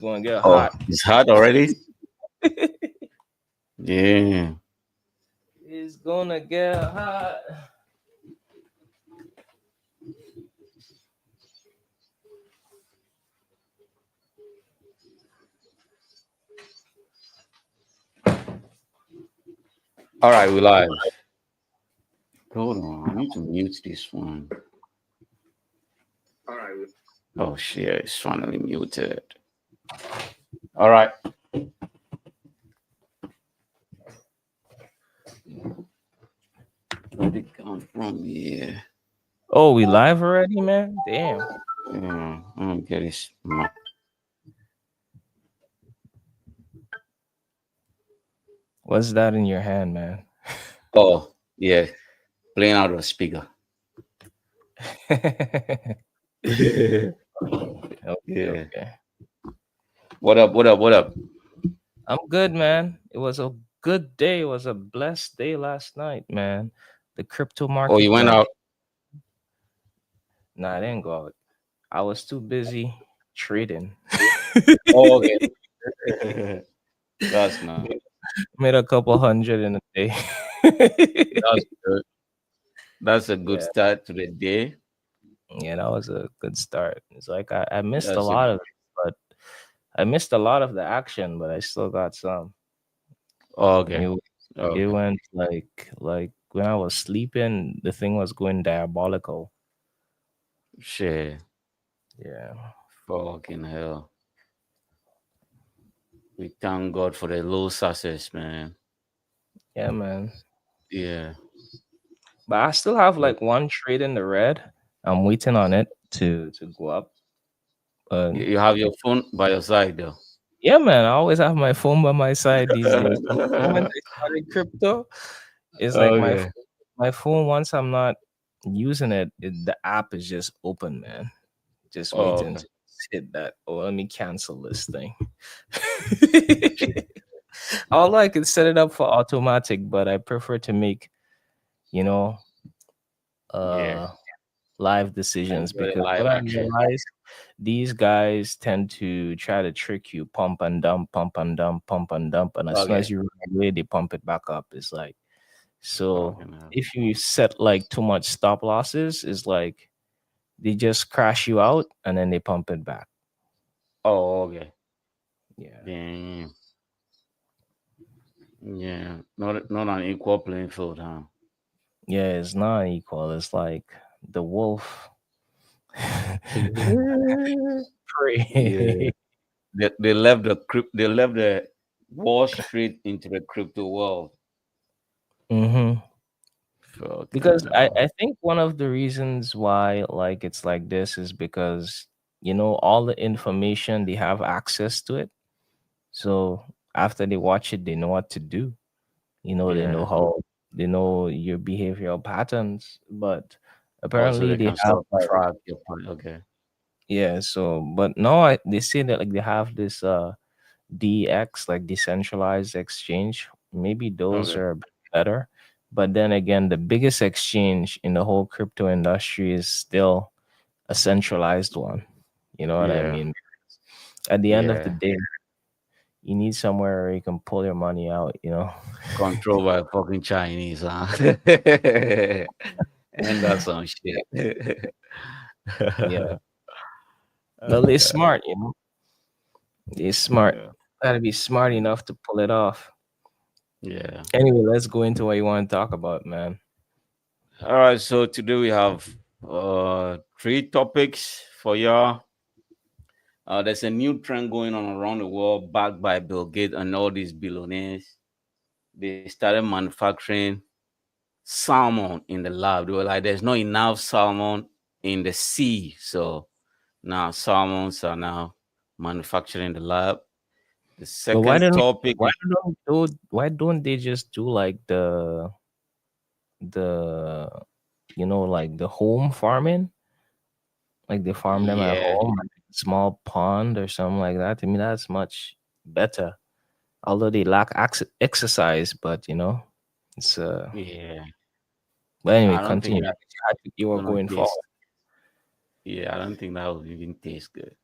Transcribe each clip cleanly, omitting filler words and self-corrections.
Gonna get Oh, hot. it's hot already? Yeah. It's gonna get hot. All right, we live. Hold on. I need to mute this one. Oh, shit. It's finally muted. All right. Where'd it come from? Yeah. Oh, we live already, man? Damn. Yeah. I don't get this. What's that in your hand, man? Oh, yeah. Playing out of the speaker. Yeah. Okay, okay. What up? What up? What up? I'm good, man. It was a good day. It was a blessed day last night, man. The crypto Oh, market you went went. out? Nah, I didn't go out. I was too busy trading. Oh, okay. That's nice. Made a couple hundred in a day. That's good. That's a good Yeah, start to the day. yeah, that was a good start. It's like I missed a That's a lot of it, but I missed a lot of the action, but I still got some. oh, okay. It, it Okay. went like when I was sleeping, the thing was going diabolical. Shit. Yeah. Fucking hell. We thank God for the low success, man. Yeah, man. Yeah. But I still have like one trade in the red. I'm waiting on it to go up. But You have your phone by your side though. yeah, man, I always have my phone by my side these days. From the moment I started crypto, it's like Okay. my phone. Once I'm not using it, the app is just open, man. Just Oh, waiting okay. to hit that. Oh, let me cancel this thing. Although I could set it up for automatic, but I prefer to make you know Yeah. uh live And decisions get a because live what I action. realized these guys tend to try to trick you, pump and dump, pump and dump, pump and dump, and as soon Okay. as you run away, they pump it back up. It's like so Fucking hell. if you set like too much stop losses, it's like they just crash you out and then they pump it back. Oh, okay. Yeah. Damn. Yeah. Not an equal playing field, huh? Yeah, it's not equal. It's like the wolf Yeah. prey. They left they left the Wall Street into the crypto world. hmm Fucking Because I hell. think one of the reasons why like it's like this is because all the information they have access to it. So after they watch it, they know what to do. They know Yeah. how they know your behavioral patterns. But Oh, so apparently they they can have sort of like track your point. Okay. yeah. So but no, they say that like they have this DX like decentralized exchange. Maybe those Okay. are a bit better. But then again, the biggest exchange in the whole crypto industry is still a centralized one. You know what I Yeah. mean? At the end of the Yeah. day, you need somewhere where you can pull your money out. Controlled by fucking Chinese, huh? And that's some shit. Yeah. Well, they're Okay. smart. They're smart. Yeah. Gotta be smart enough to pull it off. Yeah. Anyway, let's go into what you want to talk about, man. All right. So today we have three topics for y'all. There's a new trend going on around the world, backed by Bill Gates and all these billionaires. They started manufacturing salmon in the lab. They were like, "There's not enough salmon in the sea," so now salmons are now manufactured in the lab. The But why second don't topic why don't why don't they just do like the like the home farming, like they farm them at yeah, home, like a small pond or something like that. To me, that's much better. Although they lack exercise, but it's yeah. But anyway, I don't think continue. that's You were gonna going taste. forward. Yeah, I don't think that will even taste good.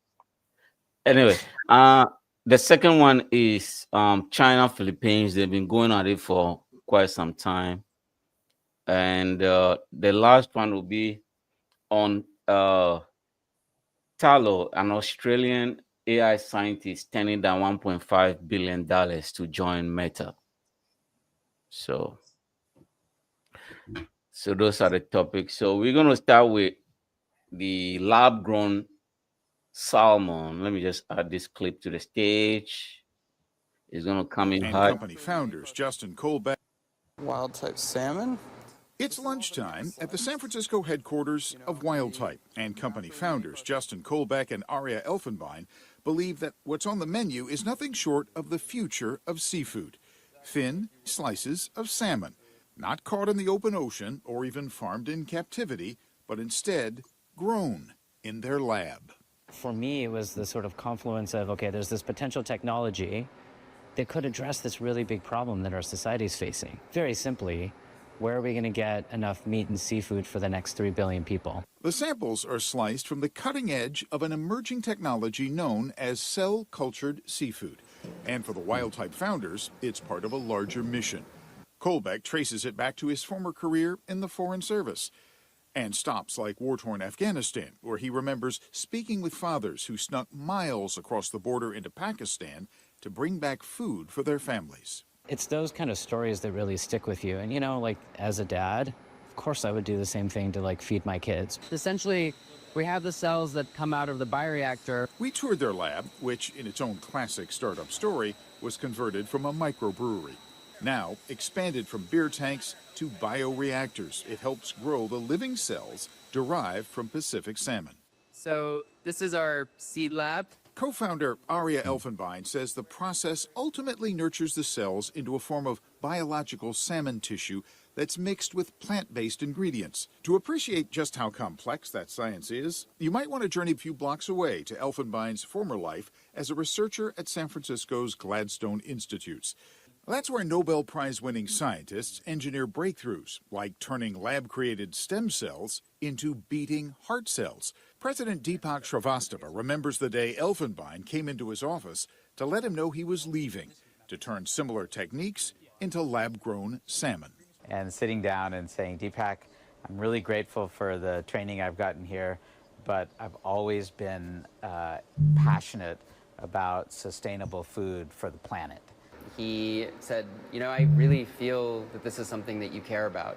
Anyway, the second one is China, Philippines. They've been going at it for quite some time, and the last one will be on Talo, an Australian AI scientist, turning down $1.5 billion to join Meta. So, so those are the topics. So we're gonna start with the lab-grown salmon. Let me just add this clip to the stage. It's gonna come in And hot. company founders Justin Colbeck. Wild type salmon? It's lunchtime at the San Francisco headquarters of Wild Type, and company founders Justin Colbeck and Aria Elfenbein believe that what's on the menu is nothing short of the future of seafood. Thin slices of salmon, not caught in the open ocean or even farmed in captivity, but instead grown in their lab. For me, it was the sort of confluence of, okay, there's this potential technology that could address this really big problem that our society is facing. Very simply, where are we going to get enough meat and seafood for the next 3 billion people? The samples are sliced from the cutting edge of an emerging technology known as cell-cultured seafood. And for the Wild Type founders, it's part of a larger mission. Colbeck traces it back to his former career in the Foreign Service and stops like war-torn Afghanistan, where he remembers speaking with fathers who snuck miles across the border into Pakistan to bring back food for their families. It's those kind of stories that really stick with you. And, you know, like as a dad, of course I would do the same thing to like feed my kids. Essentially, we have the cells that come out of the bioreactor. We toured their lab, which, in its own classic startup story, was converted from a microbrewery. Now, expanded from beer tanks to bioreactors, it helps grow the living cells derived from Pacific salmon. So this is our seed lab. Co-founder Aria Elfenbein says the process ultimately nurtures the cells into a form of biological salmon tissue that's mixed with plant-based ingredients. To appreciate just how complex that science is, you might want to journey a few blocks away to Elfenbein's former life as a researcher at San Francisco's Gladstone Institutes. That's where Nobel Prize-winning scientists engineer breakthroughs, like turning lab-created stem cells into beating heart cells. President Deepak Srivastava remembers the day Elfenbein came into his office to let him know he was leaving, to turn similar techniques into lab-grown salmon. And sitting down and saying, Deepak, I'm really grateful for the training I've gotten here, but I've always been passionate about sustainable food for the planet. He said, you know, I really feel that this is something that you care about.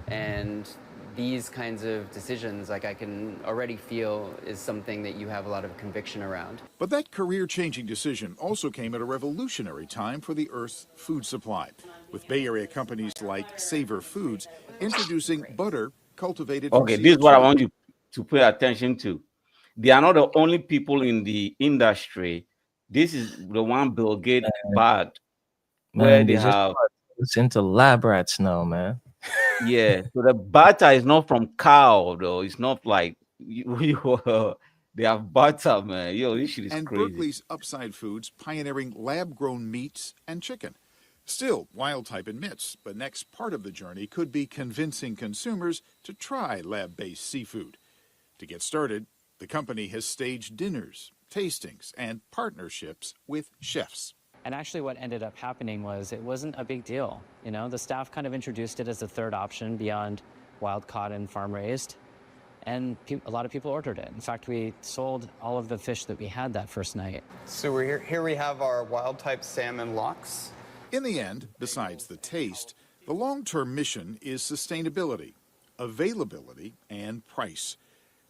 And these kinds of decisions, like I can already feel, is something that you have a lot of conviction around. But that career-changing decision also came at a revolutionary time for the Earth's food supply, with Bay Area companies like Savor Foods introducing butter cultivated from Okay, this is what I CO2. want you to pay attention to. They are not the only people in the industry. This is the one Bill Gates bagged, where Man, they they just have, it's into lab rats now, man. yeah. So the butter is not from cow though. It's not like they have butter, man. Yo, this shit is And crazy. Berkeley's Upside Foods pioneering lab-grown meats and chicken. Still, Wild Type admits the next part of the journey could be convincing consumers to try lab-based seafood. To get started, the company has staged dinners, tastings, and partnerships with chefs. And actually what ended up happening was it wasn't a big deal. You know, the staff kind of introduced it as a third option beyond wild caught and farm raised. And a lot of people ordered it. In fact, we sold all of the fish that we had that first night. So we're here we have our wild type salmon lox. In the end, besides the taste, the long-term mission is sustainability, availability, and price.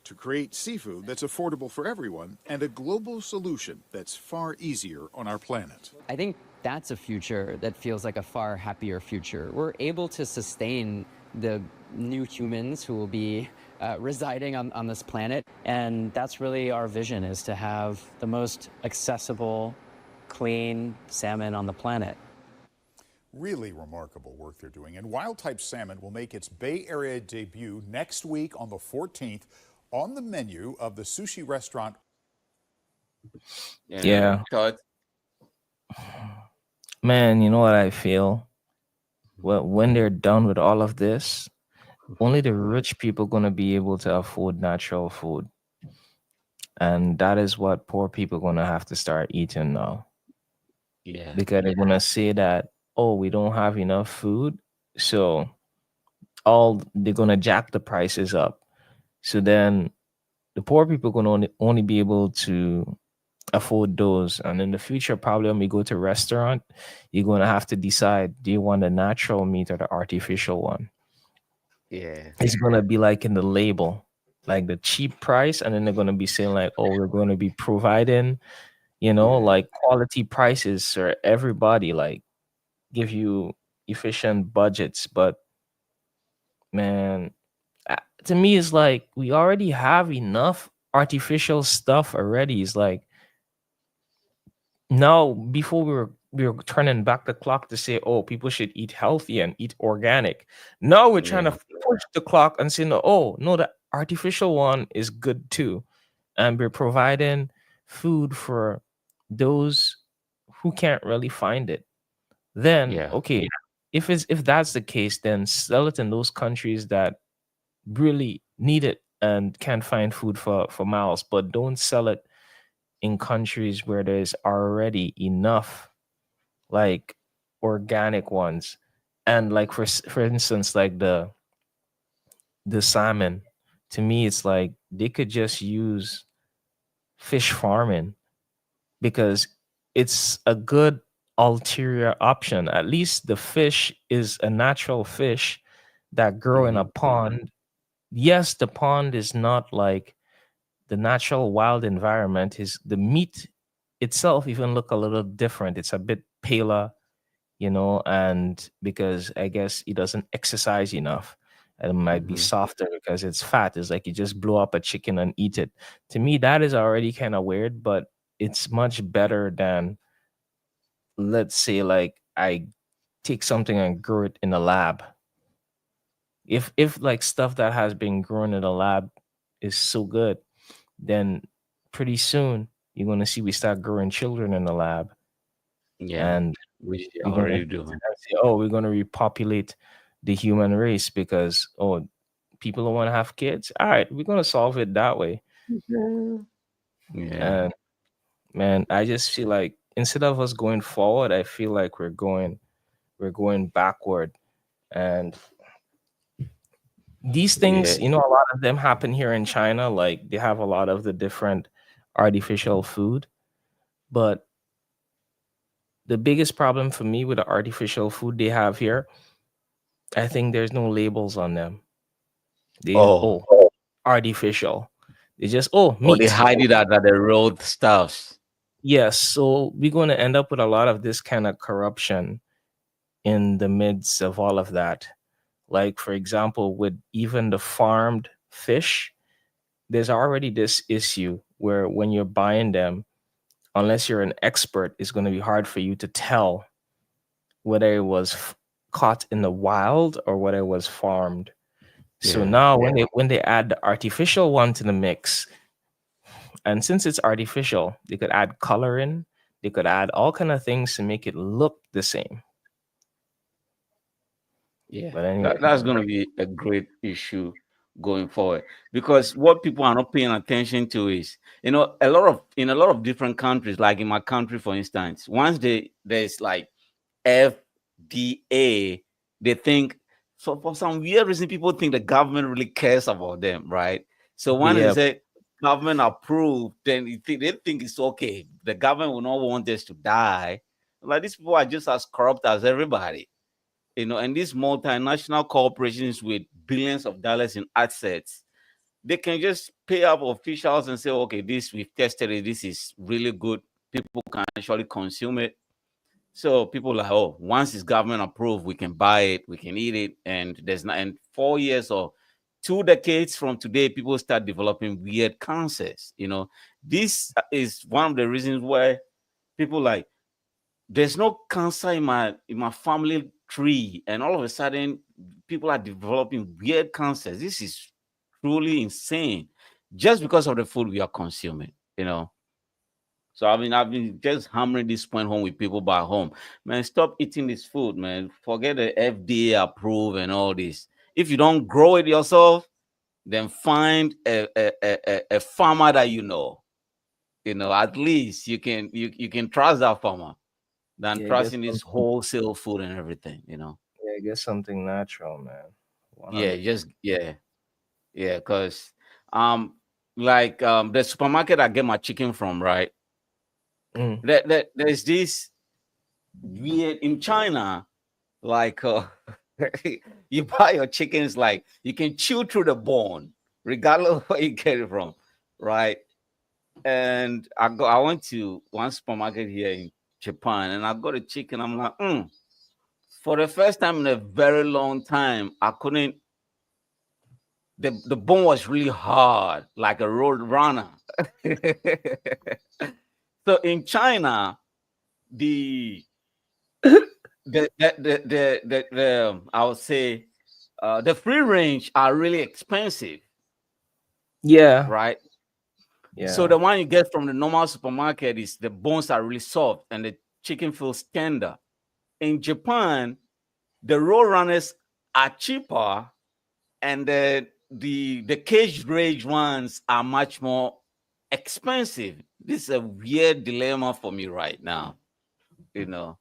To create seafood that's affordable for everyone and a global solution that's far easier on our planet. I think that's a future that feels like a far happier future. We're able to sustain the new humans who will be residing on this planet. And that's really our vision, is to have the most accessible, clean salmon on the planet. Really remarkable work they're doing. And Wild Type Salmon will make its Bay Area debut next week on the 14th on the menu of the sushi restaurant. Yeah. Cut. Man, you know what I feel? Well, when they're done with all of this, only the rich people gonna be able to afford natural food. And that is what poor people gonna have to start eating now, Yeah. because they're gonna say that, oh, we don't have enough food, so all they're gonna jack the prices up. So then the poor people gonna only be able to afford those. And in the future, probably when we go to restaurant, you're gonna have to decide, do you want the natural meat or the artificial one? Yeah. It's gonna be like in the label, like the cheap price, and then they're gonna be saying like, oh, we're gonna be providing, Yeah. like quality prices for everybody, like give you efficient budgets. But man, to me, it's like we already have enough artificial stuff already. It's like now, before we were turning back the clock to say, oh, people should eat healthy and eat organic. Now we're trying to Yeah. push the clock and say, no, oh no, the artificial one is good too. And we're providing food for those who can't really find it. Then Yeah. okay, if that's the case, then sell it in those countries that really need it and can't find food for miles, but don't sell it in countries where there's already enough like organic ones. And like for instance, like the salmon, to me it's like they could just use fish farming, because it's a good ulterior option. At least the fish is a natural fish that grow in a Hmm. pond. Yes, the pond is not like the natural wild environment. Is the meat itself even look a little different? It's a bit paler, and because I guess it doesn't exercise enough, and it might be Hmm. softer because it's fat. It's like you just blow up a chicken and eat it. To me, that is already kind of weird, but it's much better than, let's say, like I take something and grow it in a lab. If like stuff that has been grown in a lab is so good, then pretty soon you're gonna see we start growing children in the lab, Yeah. and Which they we're gonna already do. say, oh, we're gonna repopulate the human race because, oh, people don't want to have kids. All right, we're gonna solve it that way. Yeah. And man, I just feel like instead of us going forward, I feel like we're going backward. And these Yeah. things, a lot of them happen here in China. Like they have a lot of the different artificial food, but the biggest problem for me with the artificial food they have here, I think there's no labels on them. They Oh. oh artificial. They just, oh, Or they meat. hide it under the road stuffs. Yes, so we're going to end up with a lot of this kind of corruption in the midst of all of that. Like for example, with even the farmed fish, there's already this issue where when you're buying them, unless you're an expert, it's going to be hard for you to tell whether it was caught in the wild or whether it was farmed. So Yeah. now when they add the artificial one to the mix, and since it's artificial, they could add coloring, they could add all kind of things to make it look the same. Yeah, But anyway, that's going to be a great issue going forward, because what people are not paying attention to is, in a lot of different countries, like in my country, for instance, once there's like FDA, they think, for some weird reason, people think the government really cares about them, right? So when they yeah, say government approved, then they think it's okay. The government will not want us to die. Like these people are just as corrupt as everybody, and these multinational corporations with billions of dollars in assets, they can just pay up officials and say, okay, this we've tested it, this is really good, people can actually consume it. So people like, oh, once it's government approved, we can buy it, we can eat it, and there's not, and 4 years or 2 decades from today, people start developing weird cancers. This is one of the reasons why people like, there's no cancer in my family tree, and all of a sudden people are developing weird cancers. This is truly insane, just because of the food we are consuming. So I've been just hammering this point home with people back home. Man, stop eating this food, man. Forget the FDA approve and all this. If you don't grow it yourself, then find a farmer that you know. At least you can trust that farmer than Yeah, get trusting this something. wholesale food and everything. Yeah, get something natural, man. Yeah, 100%. just yeah, because um the supermarket I get my chicken from, right? Mm. There's this weird in China, like you buy your chickens like you can chew through the bone, regardless of where you get it from, right? And I went to one supermarket here in Japan and I got a chicken. I'm like, for the first time in a very long time, I couldn't the bone was really hard, like a road runner. So in China, the I would say the free range are really expensive, Yeah, right? So yeah. the one you get from the normal supermarket is the bones are really soft and the chicken feels tender. In Japan, the road runners are cheaper and the cage range ones are much more expensive. This is a weird dilemma for me right now, you know.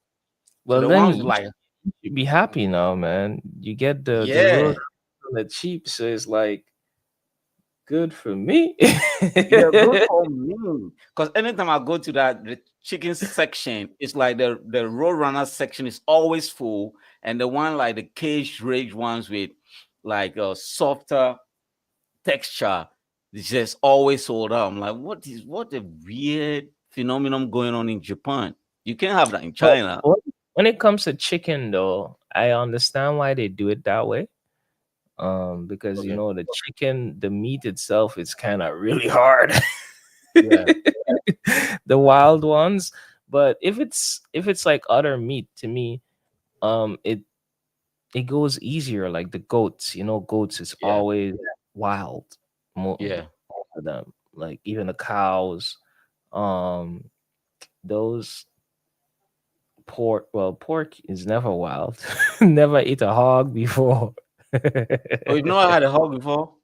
So Well, the then ones you like, should be happy now, man. You get the yeah, road on the cheap, so it's like good for me. they're good for me. Because anytime I go to that the chicken section, it's like the road runner section is always full, and the one like the cage range ones with like a softer texture is just always sold out. I'm like, what a weird phenomenon going on in Japan. You can't have that in But China. when it comes to chicken, though, I understand why they do it that way. Because Okay. the chicken, the meat itself is kind of really hard. Yeah. The wild ones, but if it's like other meat to me, it goes easier. Like the goats, goats is Yeah. always wild. Yeah. All of them, like even the cows, um, those pork. Well, pork is never wild. Never ate a hog before. Oh, you know I had a hog before?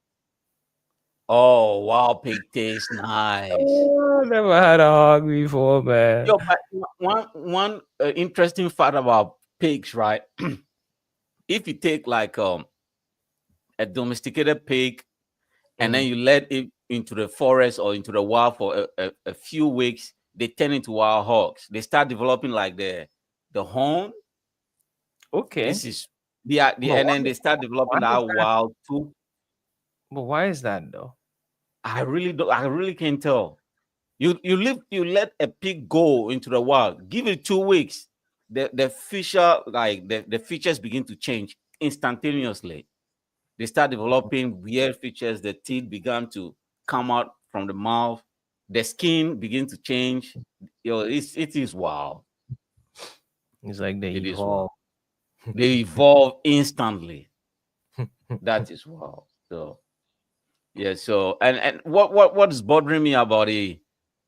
Oh, wild pig tastes nice. Oh, never had a hog before, man. Yo, but one interesting fact about pigs, right? If you take like a domesticated pig and then Mm. you let it into the forest or into the wild for a few weeks, they turn into wild hogs. They start developing like the horn. Okay, This is the but and then they start why developing that is that? wild too. But why is that though? I really can't tell. You let a pig go into the wild, give it 2 weeks, the feature like the features begin to change instantaneously. They start developing weird features. The teeth began to come out from the mouth. The skin begin to change. It is wow. It's like they It is wow. evolve. They evolve instantly. That is wow. So yeah. So and what is bothering me about a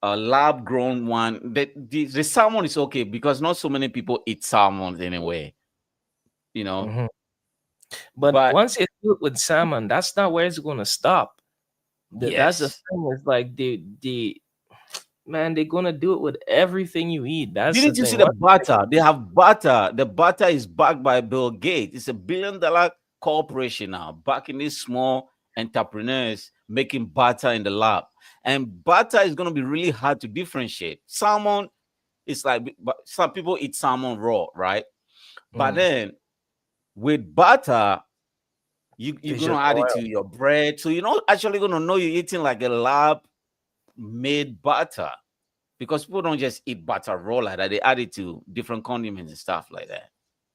lab grown one? The salmon is okay because not so many people eat salmon anyway. You know, Mhm. But but once you do it with salmon, that's not where it's gonna stop. That's the yes. thing. It's like the man, they're gonna do it with everything you eat. That's the Didn't you see thing. the What? butter? They have butter. The butter is backed by Bill Gates. It's $1 billion corporation now, backing these small entrepreneurs making butter in the lab. And butter is going to be really hard to differentiate. Salmon is like, but some people eat salmon raw, right? But Mm, then with butter, you're it's going to just add it to oil. your bread. So you're not actually going to know you're eating like a lab made butter because people don't just eat butter raw like that. They add it to different condiments and stuff like that.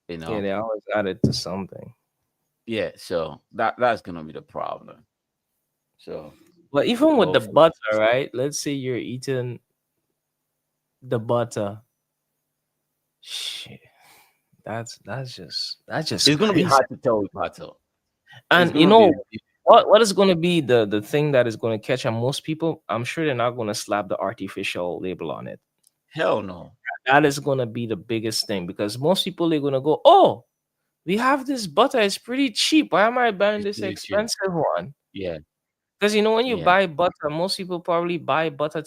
You Yeah, know, they always add it to something. yeah. So that's gonna be the problem. So But even with the hopefully, butter, right? Let's say you're eating the butter. Shit, that's just it's gonna be crazy. hard to tell with butter. It's And gonna be what is going to be the thing that is going to catch on most people? I'm sure they're not going to slap the artificial label on it. hell no. That is going to be the biggest thing because most people are going to go, "Oh, we have this butter. It's pretty cheap. Why am I buying It's this pretty cheap. expensive one?" Yeah, Because when you yeah, buy butter, most people probably buy butter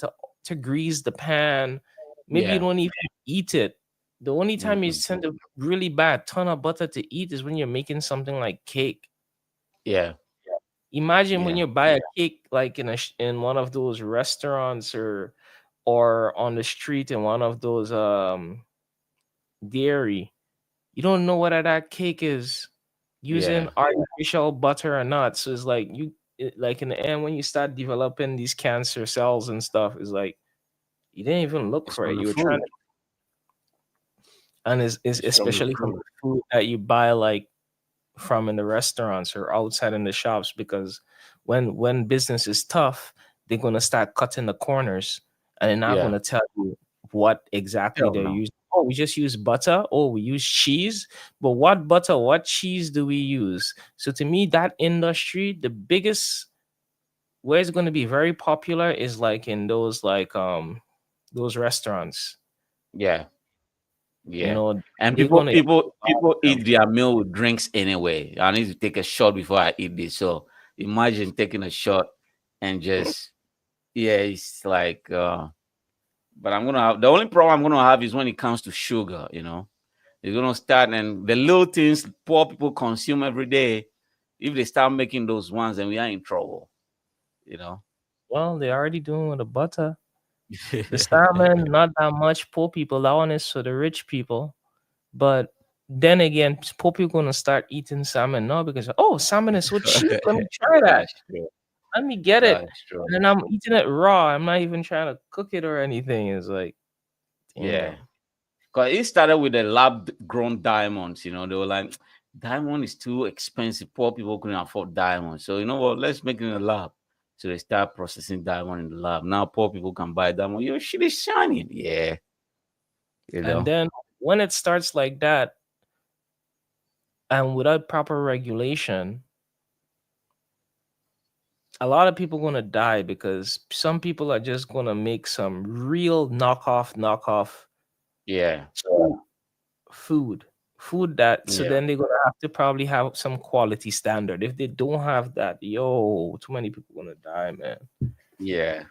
to grease the pan. Maybe you Yeah. don't even eat it. The only time you Mhm. send a really bad ton of butter to eat is when you're making something like cake. Yeah. Imagine when Yeah. you buy a cake like in one of those restaurants or on the street in one of those dairy. You don't know whether that cake is using Yeah. artificial butter or not. So it's like like in the end when you start developing these cancer cells and stuff, it's like you didn't even look It's for it. from the You were trying food. to, and it's It's from the especially from food. the food that you buy like from in the restaurants or outside in the shops because when business is tough, they're gonna start cutting the corners and they're not Yeah. gonna tell you what exactly Hell they're no. using. Oh, we just use butter. Oh, we use cheese. But what butter, what cheese do we use? So to me, that industry, the biggest where it's gonna be very popular is like in those restaurants. Yeah. You Yeah. know, And they're people gonna people people eat their meal with drinks anyway. I need to take a shot before I eat this. So imagine taking a shot and just yeah, it's like but I'm gonna have the only problem I'm gonna have is when it comes to sugar, you know. It's gonna start and the little things poor people consume every day, if they start making those ones, then we are in trouble, you know. well, they're already doing with the butter. The salmon, not that much poor people. That one is for the rich people. But then again, poor people gonna start eating salmon now because oh, salmon is so cheap. Let me try that. That's true. Let me get it. That's true. And then I'm eating it raw. I'm not even trying to cook it or anything. It's like, Yeah. damn. Because it started with the lab grown diamonds, you know. They were like, diamond is too expensive. Poor people couldn't afford diamonds. So, you know what? Let's make it in the lab. So they start processing diamond in the lab. Now poor people can buy diamond. Your shit is shining. Yeah. You And know? then when it starts like that and without proper regulation, a lot of people gonna die because some people are just gonna make some real knockoff Yeah. cheap food. Food that so Yeah. then they're gonna have to probably have some quality standard. If they don't have that, yo, too many people gonna die, man. Yeah.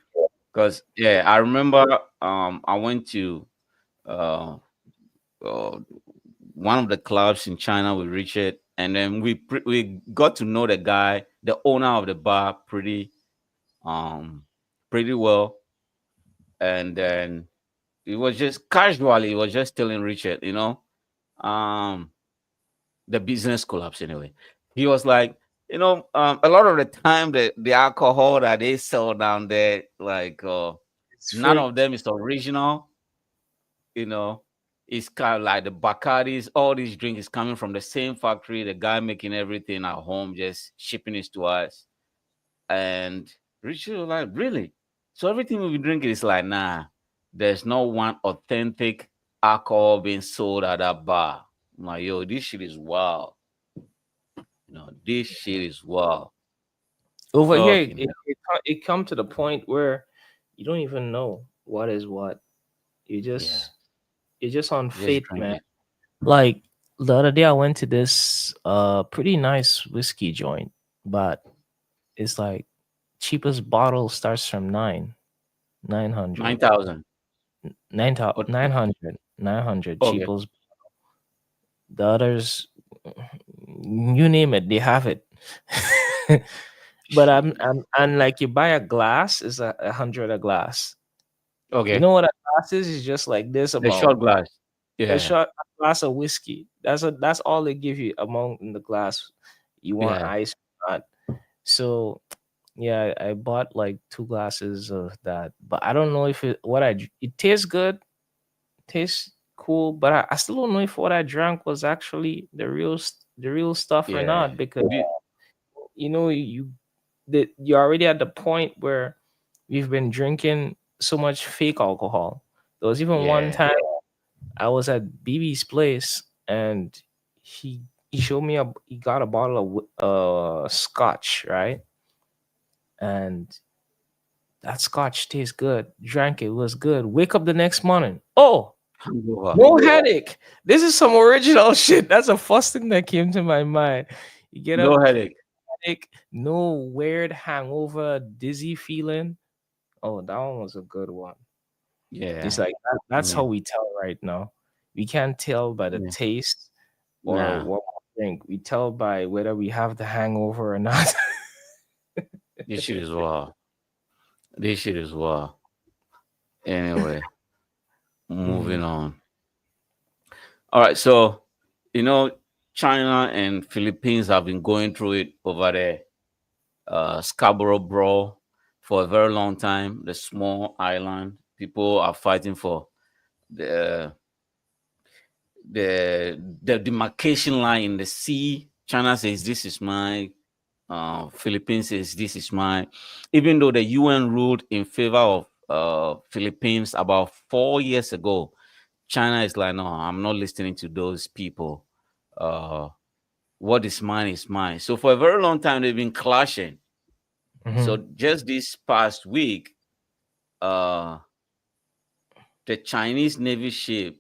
Because yeah, I remember I went to uh, uh one of the clubs in China with Richard, and then we got to know the guy, the owner of the bar, um pretty well, and then it was just casually, he was just telling Richard, you know, um, the business collapse anyway. He was like, you know, a lot of the time the alcohol that they sell down there, like It's none of fake. them is original, you know. It's kind of like the Bacardis, all these drinks is coming from the same factory, the guy making everything at home, just shipping it to us. And Richard was like, really? So everything we be drinking is like, nah, there's no one authentic alcohol being sold at that bar. I'm like, yo, this shit is wild. You know, this shit is wild. Over here, Fucking hell. it come to the point where you don't even know what is what. You Yeah. just you're just on Just fate, drink man. it. Like the other day, I went to this pretty nice whiskey joint, but it's like cheapest bottle starts from 900 9,000. 9,000 What? 900 Okay. cheapest. The others, you name it, they have it. But I'm and like you buy a glass is a hundred a glass. You Okay. know what a glass is? It's just like this The shot amount. glass. A Yeah. shot a glass of whiskey. That's all they give you amount in the glass. You want Yeah. ice or not. So yeah, I bought like two glasses of that. But I don't know if it tastes good, tastes cool, but I still don't know if what I drank was actually the real stuff or Yeah. not because The- you know that you're already at the point where we've been drinking so much fake alcohol. There was even one Yeah. time I was at BB's place and he he showed me he got a bottle of scotch, right? And that scotch tastes good. Drank it, was good. Wake up the next morning. Oh, Hangover. no headache. This is some original shit. That's the first thing that came to my mind. You get No up, headache. headache, no weird hangover, dizzy feeling. Oh, that one was a good one. It's Yeah. like that's how Yeah. we tell right now. We can't tell by the Yeah. taste or Nah. what we drink. We tell by whether we have the hangover or not. This shit is wild. This shit is wild. Anyway, moving Mhm. on. All right. So, you know, China and Philippines have been going through it over there. Scarborough Brawl for a very long time. The small island. People are fighting for the the demarcation line in the sea. China says this is mine. Philippines says this is mine. Even though the UN ruled in favor of Philippines about 4 years ago, China is like, no, I'm not listening to those people. Uh, what is mine is mine. So for a very long time, they've been clashing. So Mhm. just this past week, uh, the Chinese Navy ship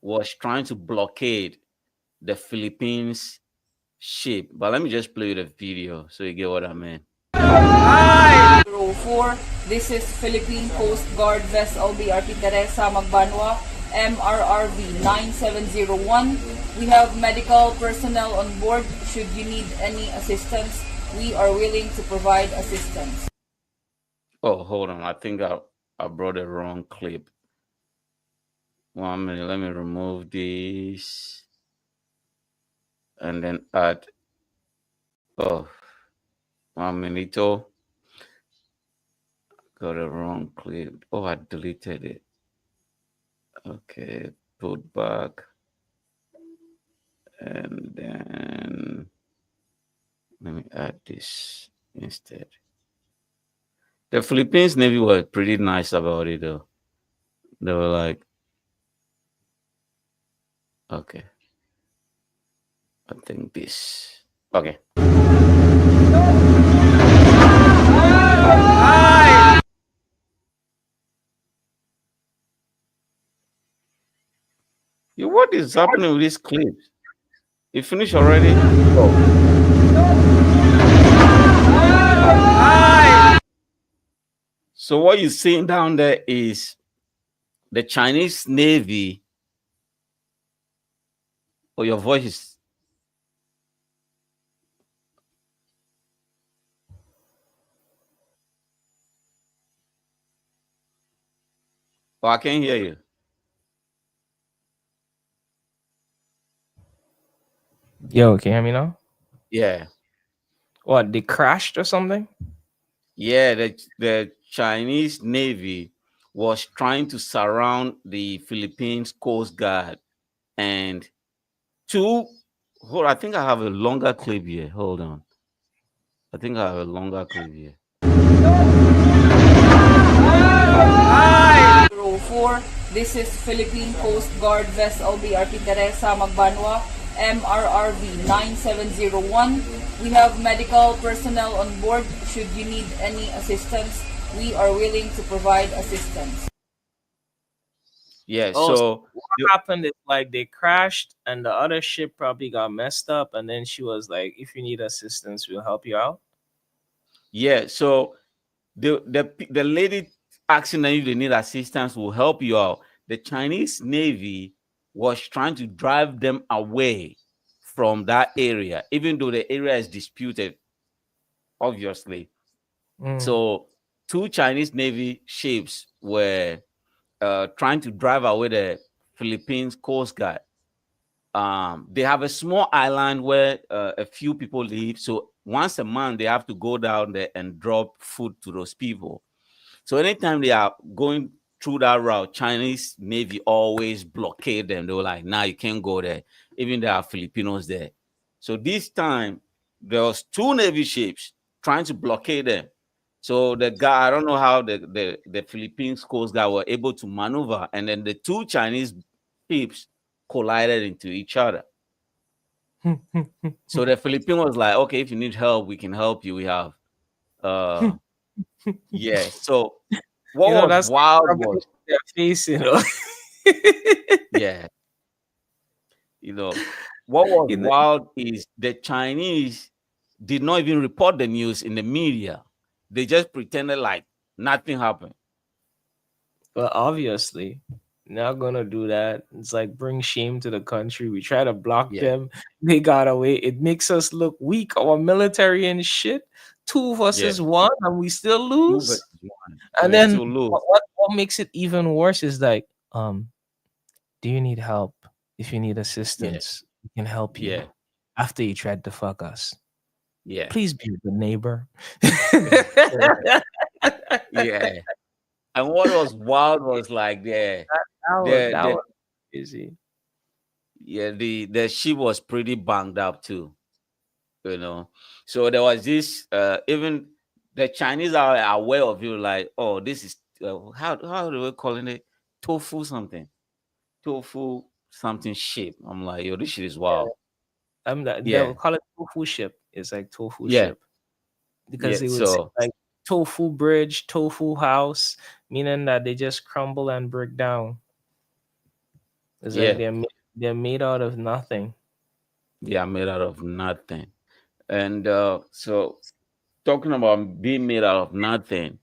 was trying to blockade the Philippines ship. But let me just play you the video so you get what I mean. 04. This is Philippine Coast Guard vessel BRP Teresa Magbanwa, MRRV 9701. We have medical personnel on board. Should you need any assistance, we are willing to provide assistance. Oh, hold on. I think I brought the wrong clip. 1 minute. Let me remove this and then add. Oh, 1 minute. Oh, got the wrong clip. Oh, I deleted it. Okay, put back and then let me add this instead. The Philippines Navy was pretty nice about it though. They were like, okay, I think this. Okay. Yeah, what is happening with these clips? You finished already? Oh. So what you're seeing down there is the Chinese Navy. Oh, your voice is. Oh, I can't hear you. Yo, can you hear me now? Yeah, What, they crashed or something? yeah. The Chinese Navy was trying to surround the Philippines Coast Guard, and two. Hold, I think I have a longer clip here. Hold on. I think I have a longer clip here. 04. This is Philippine Coast Guard vessel BRP Teresa Magbanwa, MRRV 9701. We have medical personnel on board. Should you need any assistance, we are willing to provide assistance. Yeah. Oh, so So what the- happened is like they crashed and the other ship probably got messed up, and then she was like, if you need assistance, we'll help you out. yeah. So the lady asking them if they need assistance will help you out. The Chinese Navy was trying to drive them away from that area, even though the area is disputed, obviously. Mm. So two Chinese Navy ships were trying to drive away the Philippines Coast Guard. They have a small island where a few people live. So once a month, they have to go down there and drop food to those people. So anytime they are going through that route, Chinese Navy always blockade them. They were like, "Nah, you can't go there." Even there are Filipinos there. So this time there was two Navy ships trying to blockade them. So the guy, I don't know how the Philippines Coast Guard were able to maneuver, and then the two Chinese ships collided into each other. So the Philippine was like, "Okay, if you need help, we can help you. We have uh yeah." So what You know, was that's wild probably was their face, you know. yeah, you know, what was You know, wild is the Chinese did not even report the news in the media. They just pretended like nothing happened. But obviously, not gonna do that. It's like bring shame to the country. We try to block Yeah, them. They got away. It makes us look weak. Our military and shit. Two yeah. versus one, and we still Two lose. versus one. And We then still lose. what makes it even worse is like, do you need help? If you need Yeah, assistance, we can help you. yeah, After you tried to fuck us, yeah, please be a good neighbor. yeah. And what was wild was like That the was crazy. yeah, the ship was pretty banged up too, you know. So there was this even the Chinese are aware of you, like, oh, this is how do we calling it? Tofu something. Tofu something ship. I'm like, yo, this shit is wild. They'll Yeah, call it tofu ship. It's like tofu yeah, ship because yeah. they would say So like tofu bridge, tofu house, meaning that they just crumble and break down. It's like yeah, they're made out of nothing. they are made out of nothing. And so talking about being made out of nothing,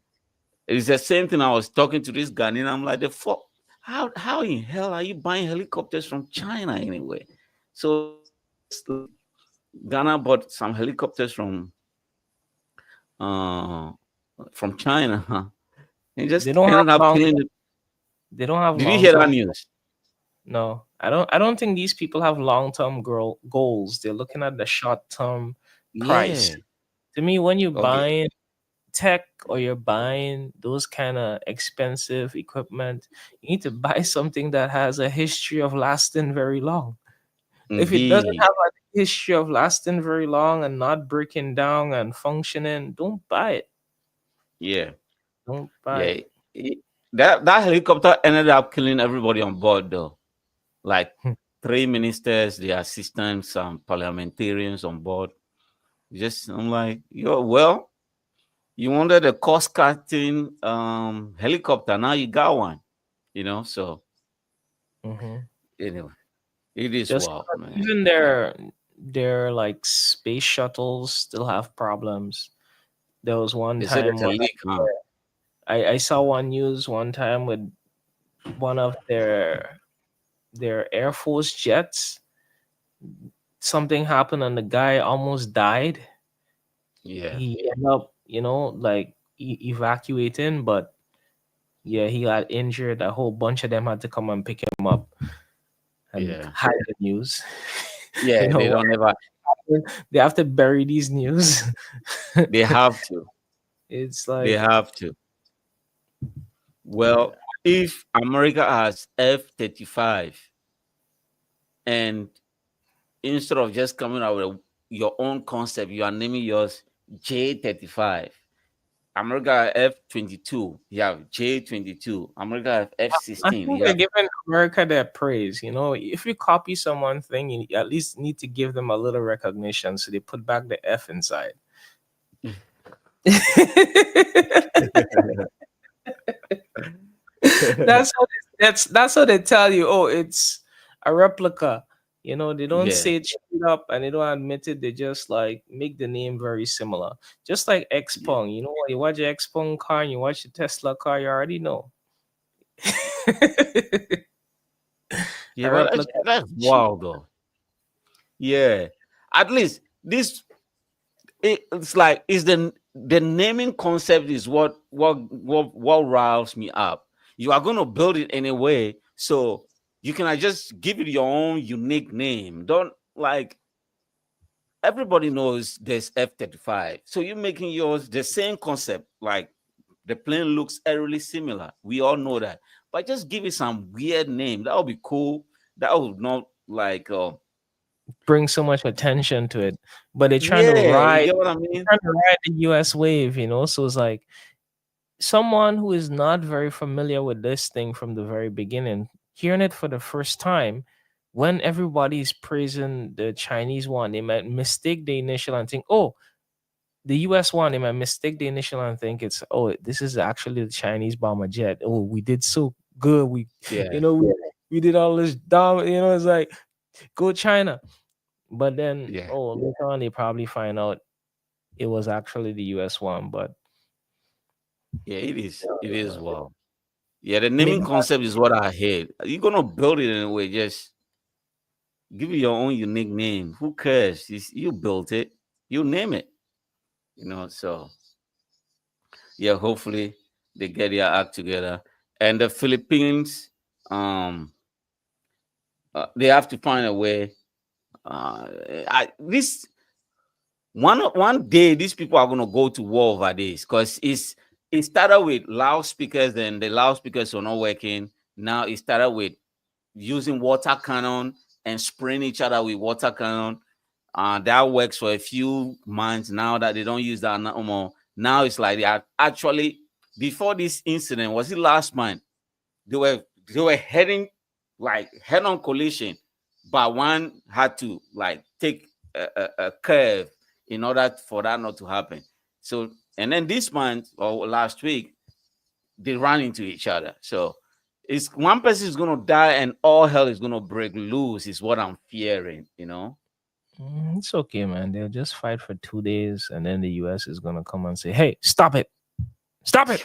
it's the same thing. I was talking to this guy, and I'm like, the fuck, how in hell are you buying helicopters from China anyway? So just like Ghana bought some helicopters uh from China, huh? And They just don't have ended up long. killing it. They don't have Did you long hear that term. news? No, I don't think these people have long term goals. They're looking at the short term price. Yeah. To me, when you're Okay. buying tech or you're buying those kind of expensive equipment, you need to buy something that has a history of lasting very long. If it doesn't Indeed. have a history of lasting very long and not breaking down and functioning, don't buy it. Yeah. Don't buy Yeah. it. It- that helicopter ended up killing everybody on board though. Like three ministers, the assistants, some parliamentarians on board. Just I'm like, yo, well, you wanted a cost cutting helicopter, now you got one, So Hmm. anyway, it is Just wild, man. even their like space shuttles still have problems. There was one They said time there's a when leak, huh? I saw one news one time with one of their Air Force jets. Something happened and the guy almost died. Yeah, He ended up, like evacuating, but yeah, he got injured. A whole bunch of them had to come and pick him up and yeah, hide the news. yeah. They What don't ever. happened? They have to bury these news. They have to. It's They like, have to. Well, if America has F-35, and instead of just coming out with your own concept, you are naming yours J-35. America F-22, you have J-22. America have I F-16, think you they're have giving America their praise. If you copy someone thing, you at least need to give them a little recognition. So they put back the F inside. That's how they tell you. Oh, it's a replica. They don't yeah, say it straight up and they don't admit it. They just like make the name very similar. Just like yeah, Xpeng. When you watch your Xpeng car and you watch the Tesla car, you already know. yeah. A But replica that's is cheap. wild, though. Yeah, at least this it's like is the naming concept is what riles me up. You are going to build it anyway, so you can just give it your own unique name. Don't like everybody knows there's F-35, so you're making yours the same concept. Like the plane looks eerily similar. We all know that, but just give it some weird name. That would be cool. That would not like Bring so much attention to it. But they're trying to yeah, you ride get what I they're mean? trying to ride the US wave. So it's like someone who is not very familiar with this thing from the very beginning, hearing it for the first time, when everybody's praising the Chinese one, they might mistake the initial and think, oh, the US one, they might mistake the initial and think it's, oh, this is actually the Chinese bomber jet. Oh, we did so good. Yeah, We did all this dumb, it's like, go China. But then, yeah, oh, later on, they probably find out it was actually the US one. But yeah. It is. It is well. Yeah, the They naming got concept is what I hate. You're gonna build it anyway. Just give it your own unique name. Who cares? You built it. You name it. So yeah, hopefully they get their act together. And the Philippines, um, they have to find a way. This one day these people are gonna go to war over this because it started with loudspeakers, then the loudspeakers are not working. Now it started with using water cannon and spraying each other with water cannon. That works for a few months. Now that they don't use that no more. Now it's like they are actually, before this incident, was it last month? They were heading like head-on collision, but one had to like take a curve in order for that not to happen. So, and then this month or last week, they ran into each other. So it's one person is gonna die and all hell is gonna break loose, is what I'm fearing. It's okay, man. They'll just fight for 2 days, and then the U.S. is gonna come and say, "Hey, stop it! Stop it!"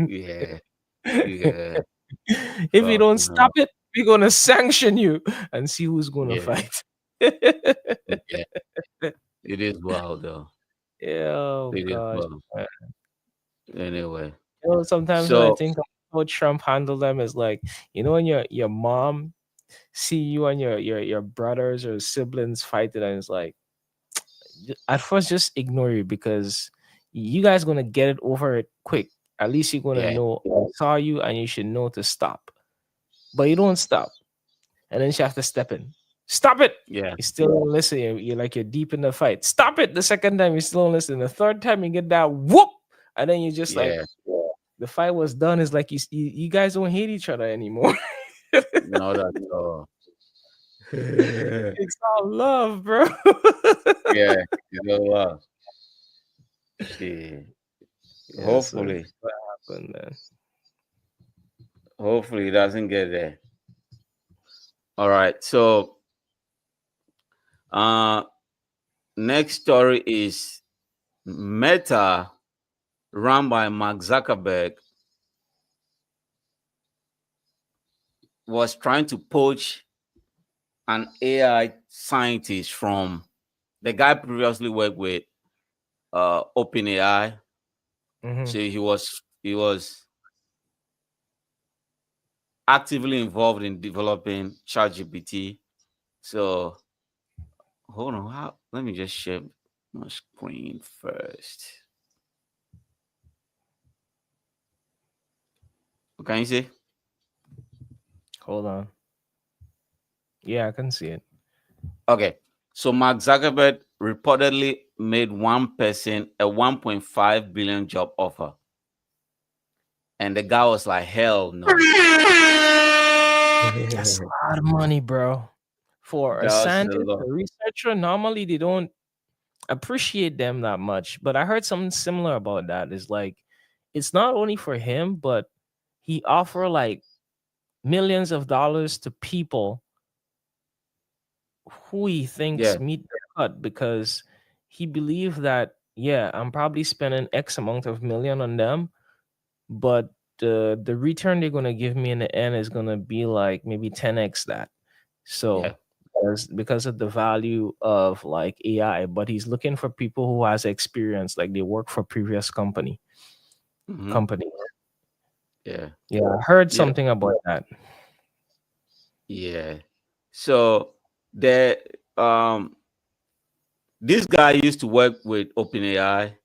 Yeah, yeah. If you But don't stop it, we're gonna sanction you and see who's gonna yeah, fight. yeah. It is wild though. Oh It is gosh, wild. man. Anyway. Sometimes when I So think of how Trump handled them, is like, when your mom see you and your brothers or siblings fighting, and it's like, at first just ignore you, because you guys gonna get it over it quick. At least you're gonna yeah, know I saw you, and you should know to stop. But you don't stop, and then you have to step in. Stop it. yeah, You still don't listen. You're like you're deep in the fight. Stop it. The second time you still don't listen. The third time you get that whoop, and then you just like, yeah. the fight was done. It's like you guys don't hate each other anymore. No, that's all. It's all love, bro. Yeah, you know what? Shit. Yes, sir. Hopefully, What happened, man? hopefully it doesn't get there. All right. So uh next story is Meta, run by Mark Zuckerberg, was trying to poach an AI scientist from the guy previously worked with OpenAI. Hmm. So he was actively involved in developing ChatGPT. So hold on, let me just share my screen first. What can you see? Hold on. Yeah, I can see it. Okay. So Mark Zuckerberg reportedly made one person a 1.5 billion job offer. And the guy was like, hell no. That's a lot of money, bro. For a That's a scientist, lot. a researcher, normally they don't appreciate them that much. But I heard something similar about that. It's like, it's not only for him, but he offer like millions of dollars to people who he thinks Yeah, meet the cut, because he believed that, yeah, I'm probably spending X amount of million on them, but the return they're gonna give me in the end is gonna be like maybe 10x that. yeah. So because of the value of like AI, but he's looking for people who has experience, like they work for previous Hmm. company. Yeah. Yeah, I heard Yeah. something about that. Yeah. So the this guy used to work with OpenAI.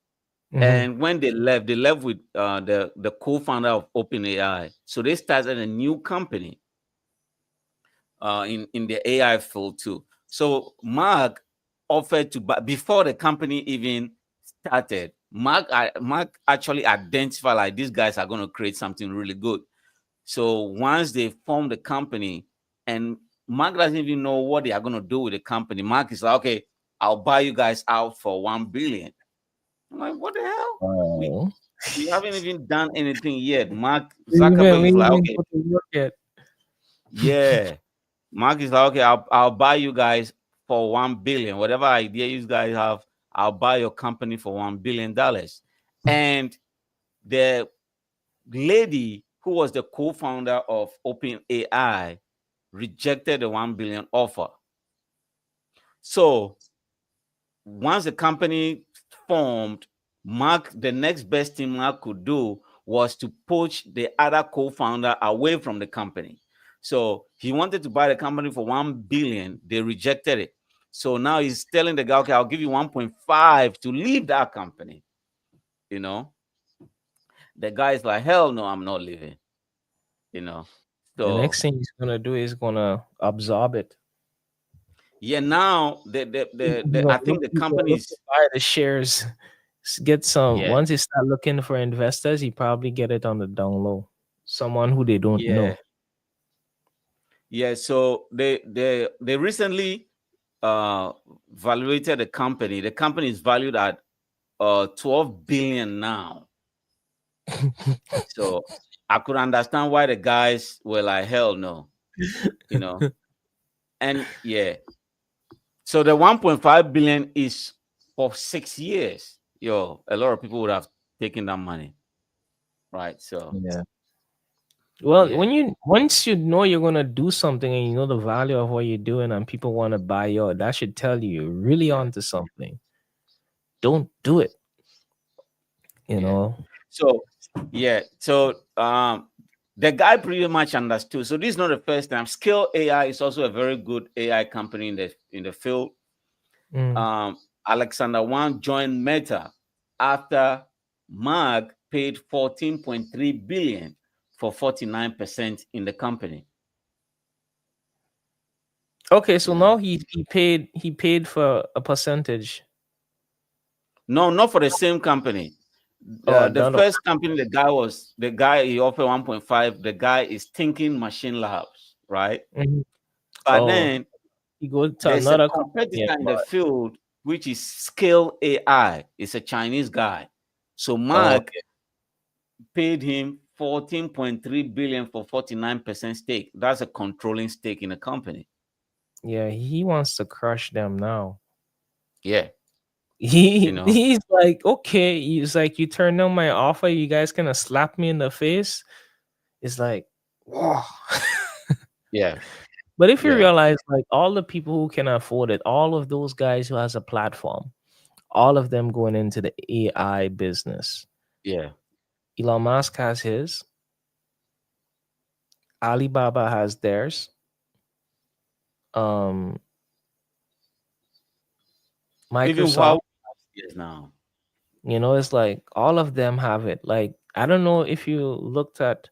Hmm. And when they left with the co-founder of OpenAI. So they started a new company in the AI field too. So Mark offered to buy before the company even started. Mark actually identified like these guys are going to create something really good. So once they form the company, and Mark doesn't even know what they are going to do with the company, Mark is like, okay, I'll buy you guys out for 1 billion. I'm like, what the hell? We Oh. we haven't even done anything yet. Mark We Zuckerberg is like, even okay, go to work yet. yeah. Mark is like, okay, I'll buy you guys for 1 billion. Whatever idea you guys have, I'll buy your company for $1 billion. And the lady who was the co-founder of OpenAI, rejected the 1 billion offer. So once the company formed, Mark, the next best thing Mark could do was to poach the other co-founder away from the company. So he wanted to buy the company for 1 billion. They rejected it. So now he's telling the guy, okay, I'll give you 1.5 to leave that company. You know, the guy's like, hell no, I'm not leaving. You know, The so next thing he's gonna do is gonna absorb it. yeah, now I think the He's gonna look to company's buy the shares. Get some. yeah, Once he start looking for investors, he probably get it on the down low. Someone who they don't yeah, know. yeah. So they recently uh valuated the company. The company is valued at 12 billion now. So I could understand why the guys were like, hell no, you know. And yeah, so the 1.5 billion is for 6 years. Yo, a lot of people would have taken that money, right? So Yeah. Well, yeah, when you once you know you're gonna do something and you know the value of what you're doing and people want to buy your, that should tell you you're really yeah, onto something. Don't do it. You yeah. know. So yeah, so the guy pretty much understood. So this is not the first time. Scale AI is also a very good AI company in the field. Mm. Alexander Wang joined Meta after Mark paid 14.3 billion for 49% in the company. Okay, so You know, now he paid for a percentage. no, not for the same company. Oh, The no, no. first company, the guy he offered 1.5. The guy is Thinking Machine Labs, right? Mhm. But Oh, then he goes to there's a another company and competitor in the bought. field which is Scale AI. It's a Chinese guy. So Oh, Mark okay. paid him 14.3 billion for 49% stake. That's a controlling stake in a company. Yeah, he wants to crush them now. Yeah, you He know. he's like, okay, he's like, you turned down my offer, you guys gonna slap me in the face. It's like, wow. Yeah, But if you yeah, realize, like, all the people who can afford it, all of those guys who has a platform, all of them going into the AI business. yeah. Elon Musk has his, Alibaba has theirs, um, Even while Microsoft. yes now. It's like all of them have it. Like, I don't know if you looked at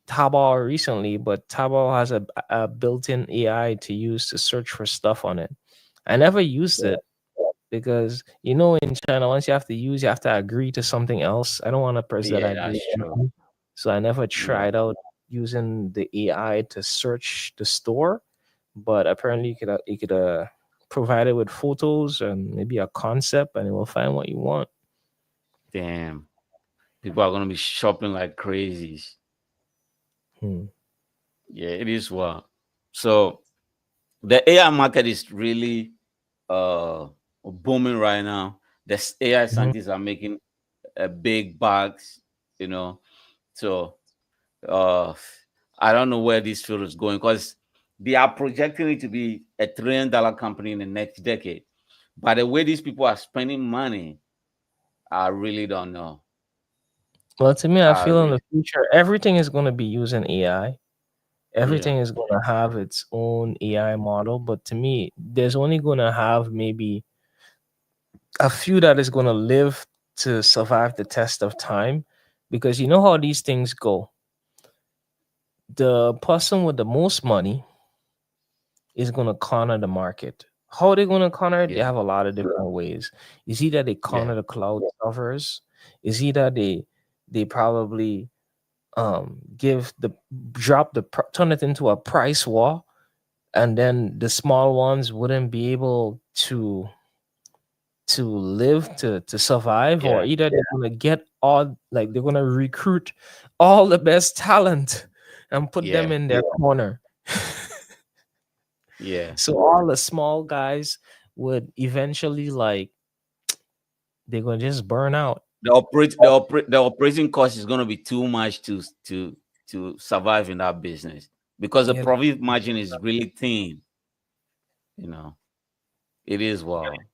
Taobao recently, but Taobao has a built-in AI to use to search for stuff on it. I never used Yeah, it because in China, once you have to agree to something else. I don't want to press that yeah, agree that's true. button. So I never Yeah, tried out using the AI to search the store, but apparently you could provide it with photos and maybe a concept, and it will find what you want. damn. People are gonna be shopping like crazies. Hmm. Yeah, it is well. So the AI market is really uh booming right now. The AI Mhm. scientists are making big bucks, you know. So uh I don't know where this field is going because they are projecting it to be $1 trillion company in the next decade. By the way these people are spending money, I really don't know. Well, to me, I I feel in really the future everything is going to be using AI. yeah, Everything is going to have its own AI model, but to me, there's only going to have maybe a few that is going to live to survive the test of time, because you know how these things go. The person with the most money is going to corner the market. How they going to corner it? They yeah, have a lot of different ways. Is either they yeah, corner the cloud servers, is either they probably give the drop the turn it into a price war, and then the small ones wouldn't be able to live to survive, or yeah, either they're gonna get all, like, they're gonna recruit all the best talent and put them yeah, in their corner. yeah. So all the small guys would eventually, like, they're gonna just burn out. The operating cost is gonna be too much to to survive in that business because the Yeah, profit margin is really thin. You know, it is wild.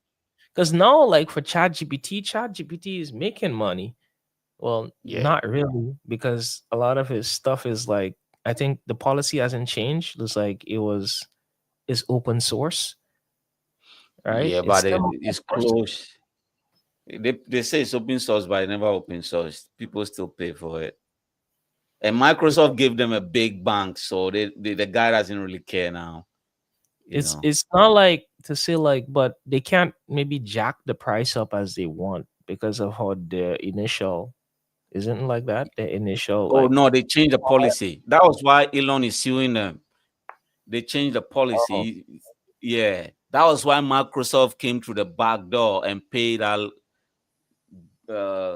because now, like for ChatGPT is making money. Well, Yeah, not really, because a lot of his stuff is like, I think the policy hasn't changed. It's like is open source, right? yeah, It's but still open it's source. close. They say it's open source, but it never open source. People still pay for it. And Microsoft gave them a big bank, so the guy doesn't really care now. You know. It's not like to say like, but they can't maybe jack the price up as they want because of how the initial isn't like that. The initial Oh like, no, they changed the policy. That was why Elon is suing them. They changed the oh, policy. Yeah, that was why Microsoft came through the back door and paid a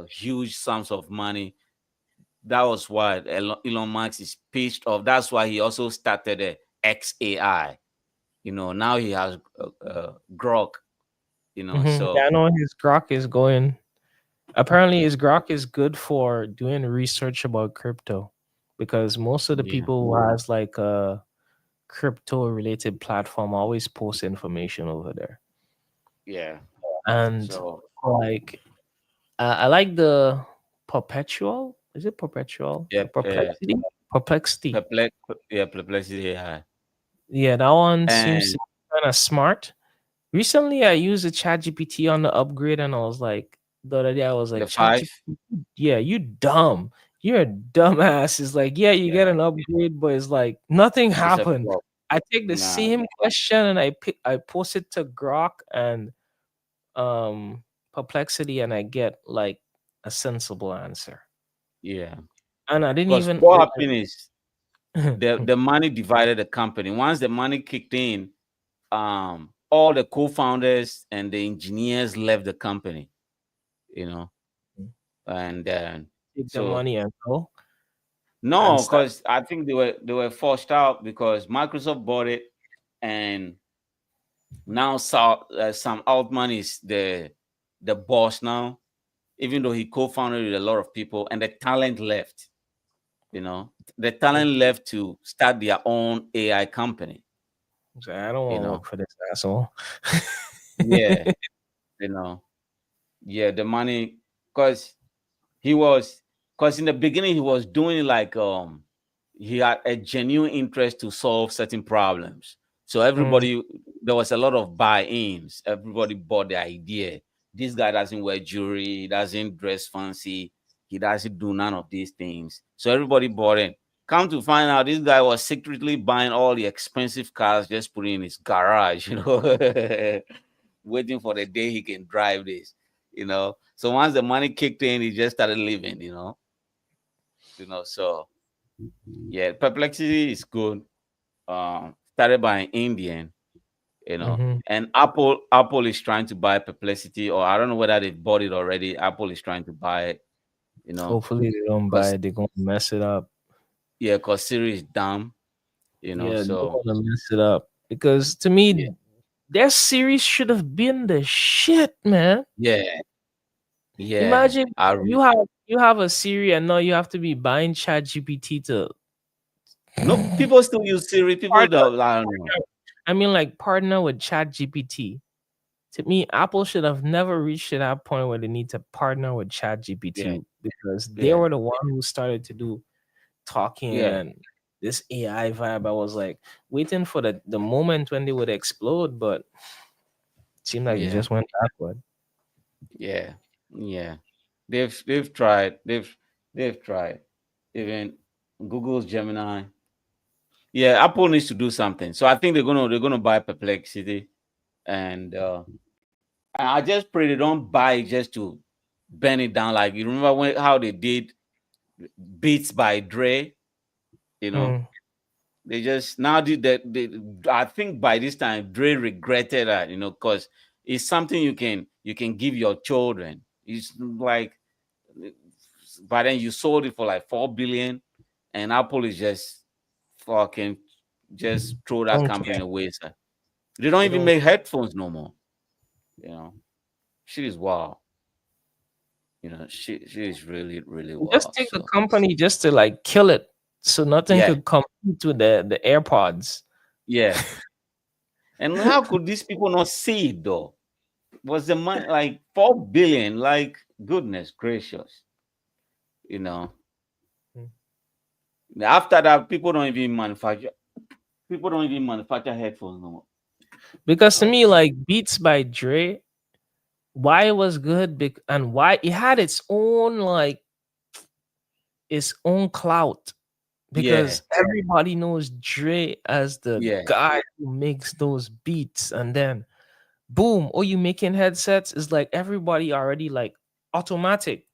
huge sums of money. That was why Elon Musk is pissed off. That's why he also started the XAI. You know, now he has Grok. You know, yeah, so I know his Grok is going. Apparently, his Grok is good for doing research about crypto, because most of the yeah, people who has like a crypto related platform always post information over there. yeah. And So like, I like the perpetual. Is it perpetual yeah, or perplexity? Perplexity. perplexity AI Yeah, that one seems and to be kind of smart. Recently, I used a ChatGPT on the upgrade, and I was like, the other day, I was like, the five. ChatGPT, yeah, you dumb. You're a dumbass. It's like, yeah, you get Yeah, an upgrade, but it's like nothing it's a happened. flop. I take the Nah, same question and I post it to Grok and Perplexity, and I get like a sensible answer. yeah. And I didn't Because even what open. happened is the money divided the company. Once the money kicked in, all the co-founders and the engineers left the company. You know, and Take the so money and go and no, start. because I think they were forced out because Microsoft bought it, and now Sam Altman is the boss now. Even though he co-founded with a lot of people, and the talent left. You know, the talent left to start their own AI company. So I don't You want to know, work for this asshole. yeah, you know, yeah, the money, because he was, because in the beginning he was doing like he had a genuine interest to solve certain problems. So Mm, everybody, there was a lot of buy-ins. Everybody bought the idea. This guy doesn't wear jewelry, he doesn't dress fancy, he doesn't do none of these things. So everybody bought in. Come to find out, this guy was secretly buying all the expensive cars, just putting in his garage, waiting for the day he can drive this. So once the money kicked in, he just started living. So yeah, perplexity is good. Started by an Indian, mhm. and Apple is trying to buy perplexity, or I don't know whether they bought it already. Apple is trying to buy it, Hopefully they don't buy because it. They're gonna mess it up. yeah, because Siri is dumb. Yeah, they're So gonna mess it up. Because to yeah, me, their series should have been the shit, man. yeah, yeah. Imagine you have a Siri and now you have to be buying Chat GPT to No, people still use Siri. People partner. don't. I don't know. I mean, like partner with Chat GPT. To me, Apple should have never reached to that point where they need to partner with Chat Yeah, GPT, because they yeah, were the one who started to do talking yeah, and this AI vibe. I was like waiting for the moment when they would explode, but it seemed like they yeah, just went backward. yeah, yeah. They've tried. They've tried. Even Google's Gemini. Yeah, Apple needs to do something. So I think they're gonna buy Perplexity, and I just pray they don't buy it just to burn it down. Like you remember how they did Beats by Dre. You know, Mm, they just now did that. I think by this time Dre regretted that. Because it's something you can give your children. It's like, but then you sold it for like 4 billion, and Apple is just fucking just throw that don't company care. away. Sir. They don't They even don't make care. headphones no more. You know, shit is wild. She is really really Just wild. take the So company just to like kill it. So nothing Yeah, could compete with the AirPods. yeah. And how could these people not see it though? Was the money like 4 billion? Like goodness gracious, you know. After that, people don't even manufacture headphones no more. Because to Oh, me, like Beats by Dre, why it was good and why it had its own like its own clout, yeah, because everybody knows Dre as the yeah, guy who makes those beats, and then boom, oh, you making headsets is like everybody already like automatic.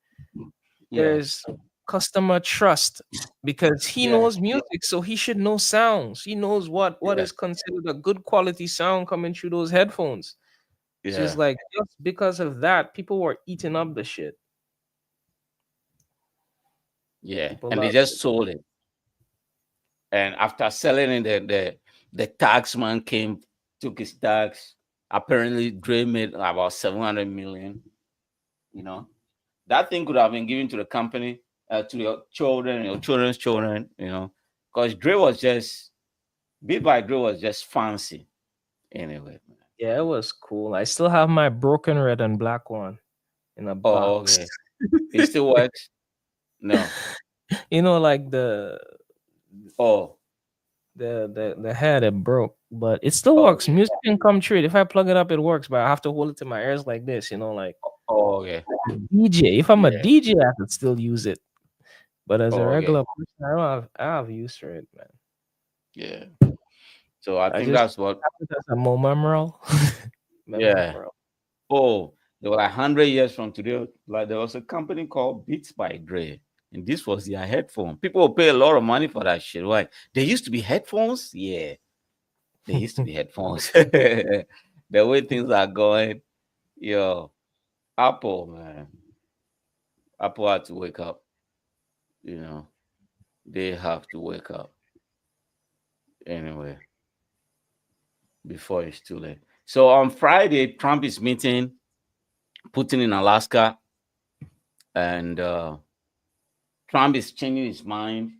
yeah, There's customer trust because he yeah, knows music, so he should know sounds. He knows what yeah, is considered a good quality sound coming through those headphones. So it's yeah, like just because of that, people were eating up the shit. yeah. People And they love just it. sold it. And after selling it, the tax man came, took his tax. Apparently, Dre made about 700 million. You know, that thing could have been given to the company, to your children, your children's children. You know, because Dre was just Beat by Dre was just fancy. Anyway, man. Yeah, it was cool. I still have my broken red and black one in a Oh, box. okay. It still works. No. Like Oh, the head it broke, but it still works. okay. Music can come true. If I plug it up, it works, but I have to hold it to my ears like this, like Oh, okay. DJ. If I'm a Yeah. DJ, I could still use it. But as a Oh, okay. regular person, I don't have use for it, man. Yeah. So I I think just that's what. have it as a memorial. Yeah. Memorial. Oh, they were like 100 years from today. Like there was a company called Beats by Dre, and this was their headphone. People will pay a lot of money for that shit. Why? There used to be headphones. Yeah, there used to be headphones. The way things are going, yo, Apple, man, Apple had to wake up. You know, they have to wake up anyway before it's too late. So on Friday, Trump is meeting Putin in Alaska, and Trump is changing his mind.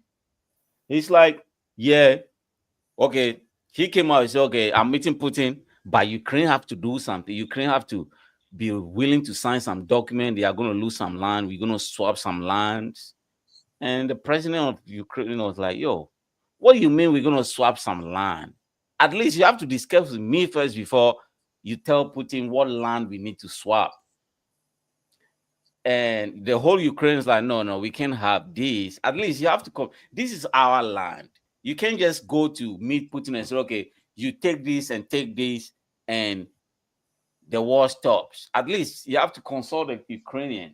He's like, yeah, okay. He came out and said, okay, I'm meeting Putin, but Ukraine have to do something. Ukraine have to be willing to sign some document. They are going to lose some land. We're going to swap some lands. And the president of Ukraine was like, yo, what do you mean we're going to swap some land? At least you have to discuss with me first before you tell Putin what land we need to swap. And the whole Ukraine is like, no, no, we can't have this. At least you have to come. This is our land. You can't just go to meet Putin and say, okay, you take this, and the war stops. At least you have to consult the Ukrainian.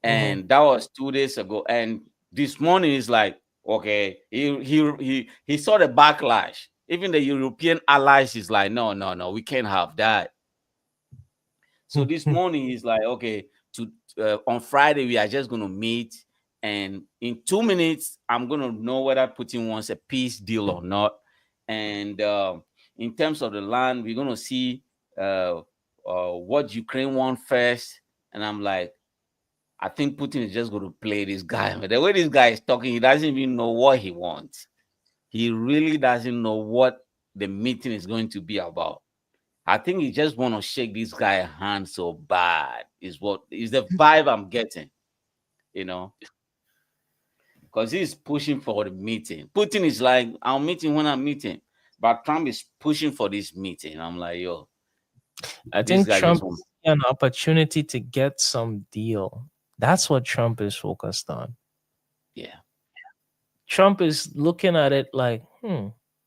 Hmm. And that was 2 days ago. And this morning is like, okay, he saw the backlash. Even the European allies is like, no, no, no, we can't have that. So this morning he's like, okay, to on Friday we are just gonna meet, and in 2 minutes I'm gonna know whether Putin wants a peace deal or not. And in terms of the land, we're gonna see what Ukraine wants first. And I'm like, I think Putin is just gonna play this guy. But the way this guy is talking, he doesn't even know what he wants. He really doesn't know what the meeting is going to be about. I think he just want to shake this guy hand so bad. Is what is the vibe I'm getting, you know, because he's pushing for the meeting. Putin is like, I'm meeting when I'm meeting, but Trump is pushing for this meeting. I'm like, yo, I this think guy just Trump wants, see an opportunity to get some deal. That's what Trump is focused on. yeah, Trump is looking at it like,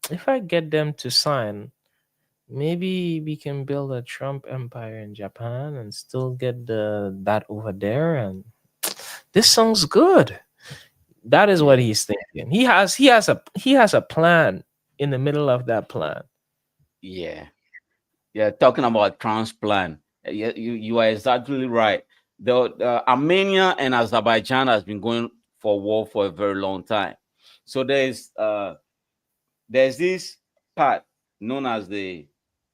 if I get them to sign, maybe we can build a Trump empire in Japan and still get the that over there. And this sounds good. That is what yeah, he's thinking. He has a plan in the middle of that plan. yeah, yeah. Talking about transplant, yeah, you are exactly right. The Armenia and Azerbaijan has been going for war for a very long time. So there's this part known as the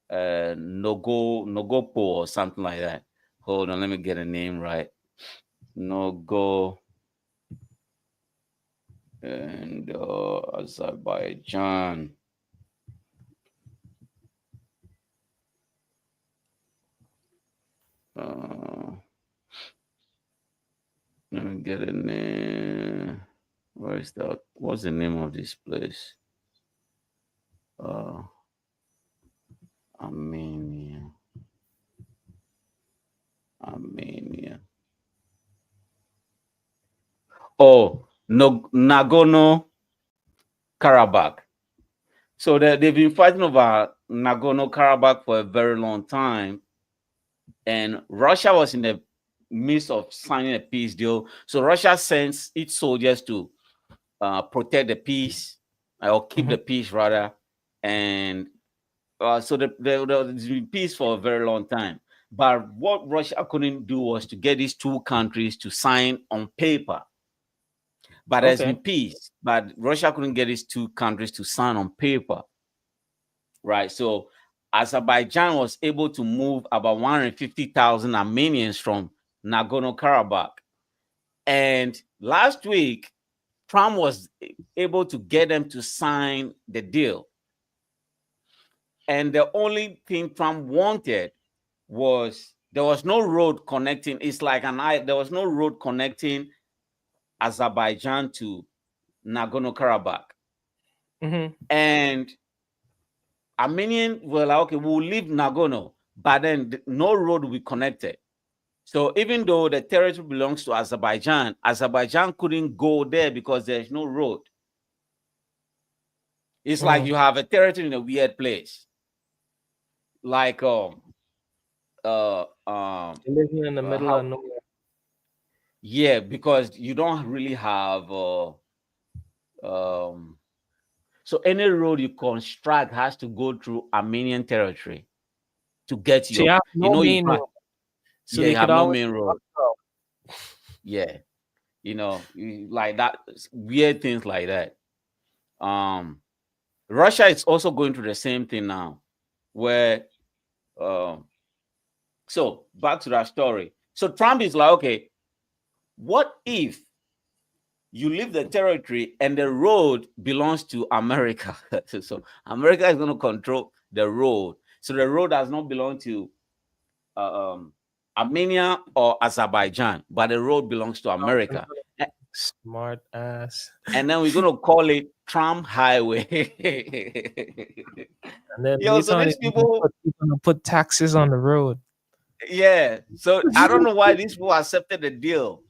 Nogopo or something like that. Hold on, let me get a name right. Nogo and Azerbaijan. Uh, Let me get a name. Where is that? What's the name of this place? Uh, Armenia. Armenia. Oh, no, Nagorno Karabakh. So they've been fighting over Nagorno Karabakh for a very long time, and Russia was in the midst of signing a peace deal. So Russia sends its soldiers to protect the peace, or keep Hmm. the peace rather, and so there's been peace for a very long time. But what Russia couldn't do was to get these two countries to sign on paper. But there's been Okay. peace, but Russia couldn't get these two countries to sign on paper, right? So Azerbaijan was able to move about 150,000 Armenians from Nagorno Karabakh. And last week, Trump was able to get them to sign the deal. And the only thing Trump wanted was there was no road connecting. It's like there was no road connecting Azerbaijan to Nagorno Karabakh. Hmm. And Armenian were like, okay, we'll leave Nagorno, but then no road will be connected. So even though the territory belongs to Azerbaijan, Azerbaijan couldn't go there because there's no road. It's like Hmm. you have a territory in a weird place. Like uh um Living in the middle of how nowhere. yeah, because you don't really have um so any road you construct has to go through Armenian territory to get to So you your, have you no know, you main pass. road, so Yeah, they you could have no always main road. go. Yeah, like that, weird things like that. Um, Russia is also going through the same thing now, where um, so back to that story. So Trump is like, okay, what if you leave the territory and the road belongs to America? So America is going to control the road. So the road does not belong to uh, um, Armenia or Azerbaijan, but the road belongs to America. Smart ass. And then we're going to call it Trump Highway. And then Yo, so later on, these people, you're gonna put taxes on the road. yeah. So I don't know why these people accepted the deal.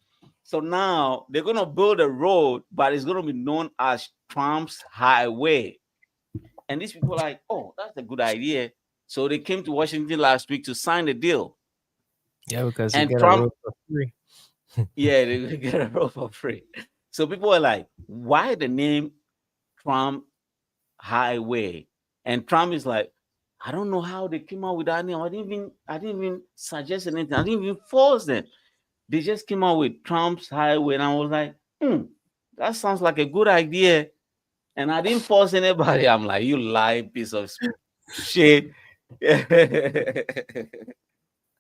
So now they're going to build a road, but it's going to be known as Trump's Highway. And these people are like, oh, that's a good idea. So they came to Washington last week to sign the deal. Yeah, because you And get a Trump, road for free. yeah, they will get a road for free. So people are like, why the name Trump Highway? And Trump is like, I don't know how they came out with that name. I didn't even suggest anything. I didn't even force them. They just came out with Trump's Highway, and I was like, that sounds like a good idea. And I didn't force anybody. I'm like, you lying piece of shit.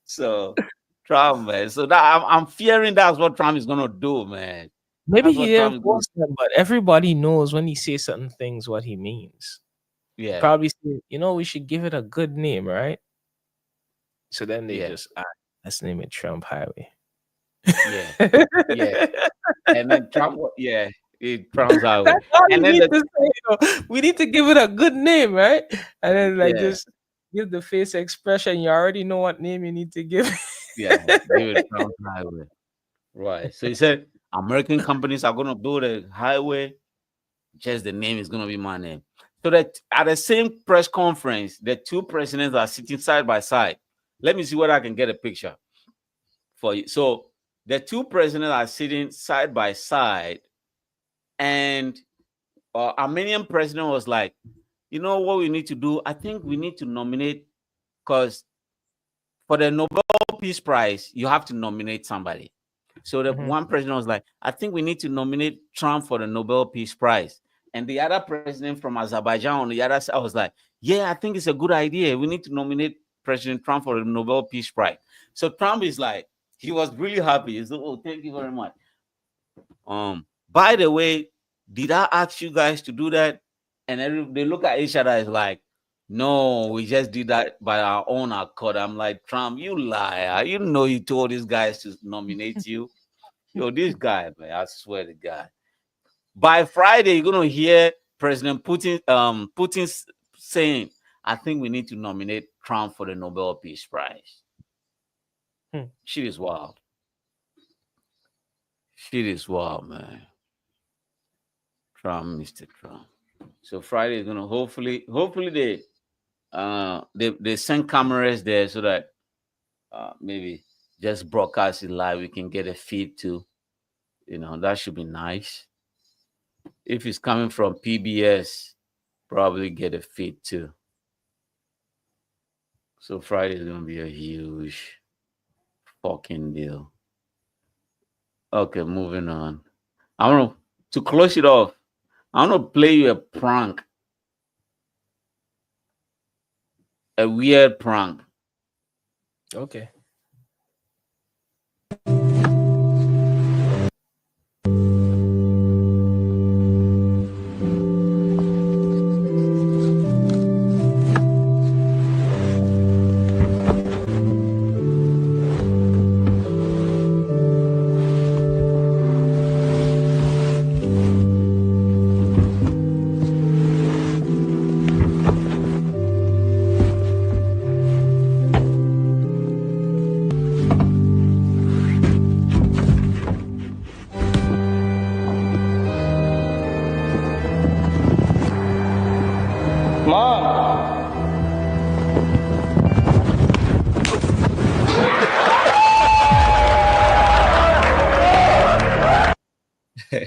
So Trump, man. So that I'm fearing that's what Trump is gonna do, man. Maybe That's he what didn't Trump is gonna. force them, but everybody knows when he says certain things what he means. Yeah, Probably say, we should give it a good name, right? So then they yeah, just let's name it Trump Highway. yeah, yeah. And then Trump, yeah, Trump's highway. That's all And you then need to say. We need to give it a good name, right? And then like yeah, just give the face expression. You already know what name you need to give. yeah, give it Trump's highway. Right. So he said American companies are gonna build a highway. Just the name is gonna be my name. So that at the same press conference, the two presidents are sitting side by side. Let me see whether I can get a picture for you. So the two presidents are sitting side by side, and Armenian president was like, you know what we need to do? I think we need to nominate, because for the Nobel Peace Prize, you have to nominate somebody. So the Mhm. one president was like, I think we need to nominate Trump for the Nobel Peace Prize. And the other president from Azerbaijan on the other side was like, yeah, I think it's a good idea. We need to nominate President Trump for the Nobel Peace Prize. So Trump is like, he was really happy. He said, oh, thank you very much. By the way, did I ask you guys to do that? And they look at each other as like, no, we just did that by our own accord. I'm like, Trump, you liar. You know you told these guys to nominate you. Yo, this guy, man, I swear to God. By Friday, you're gonna hear President Putin saying, I think we need to nominate Trump for the Nobel Peace Prize. Hmm. Shit is wild. Shit is wild, man. Trump, Mr. Trump. So Friday is gonna hopefully they send cameras there so that maybe just broadcast it live. We can get a feed too. That should be nice. If it's coming from PBS, probably get a feed too. So Friday is gonna be a huge fucking deal. Okay, moving on. I want to close it off. I want to play you a prank, a weird prank. Okay.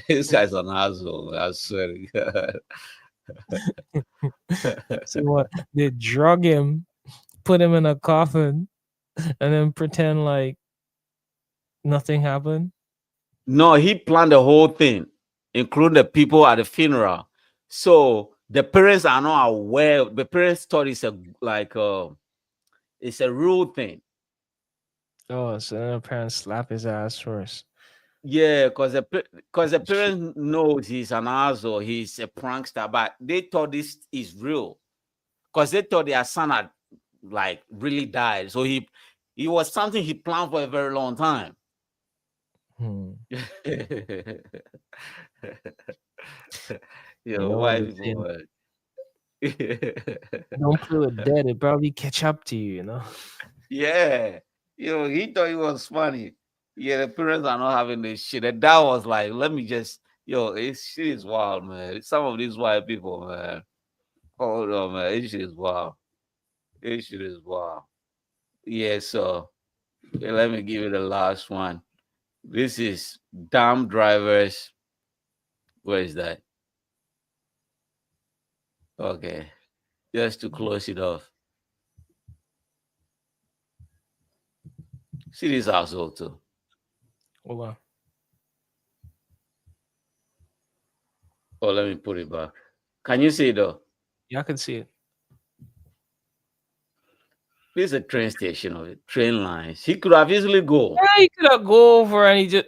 This guy's an asshole. I swear to God. So what? They drug him, put him in a coffin, and then pretend like nothing happened. No, he planned the whole thing, including the people at the funeral. So the parents are not aware. The parents thought it's it's a real thing. Oh, so then the parents slap his ass first. Yeah, because the parents knows he's an asshole, he's a prankster, but they thought this is real because they thought their son had like really died. So he was something he planned for a very long time. Hmm. Yo, You know what why they people don't play with dead. It probably catch up to you. You know. Yeah. He thought it was funny. Yeah, the parents are not having this shit. And dad was like, let me just, shit is wild, man. Some of these white people, man. Hold on, man. This shit is wild. This shit is wild. Yeah, so let me give you the last one. This is damn drivers. Where is that? Okay. Just to close it off. See this asshole too. Hold on. Oh, let me put it back. Can you see it though? Yeah, I can see it. This is a train station of it, train lines. He could have easily go. Yeah, he could have go over and he just.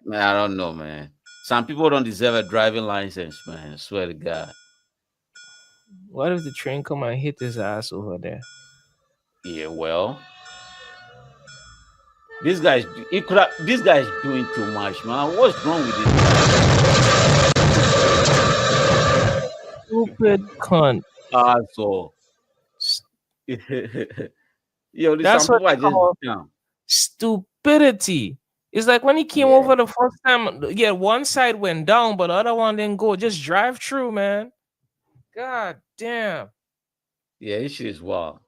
Man, I don't know, man. Some people don't deserve a driving license, man. I swear to God. What if the train come and hit his ass over there? Yeah, well, this guy's he could have. This guy's doing too much, man. What's wrong with this Stupid cunt. guy? So, yo, That's some what people are they just call dumb. stupidity. It's like when he came Yeah, over the first time. Yeah, one side went down, but the other one didn't go. Just drive through, man. God damn. yeah, this shit is wild.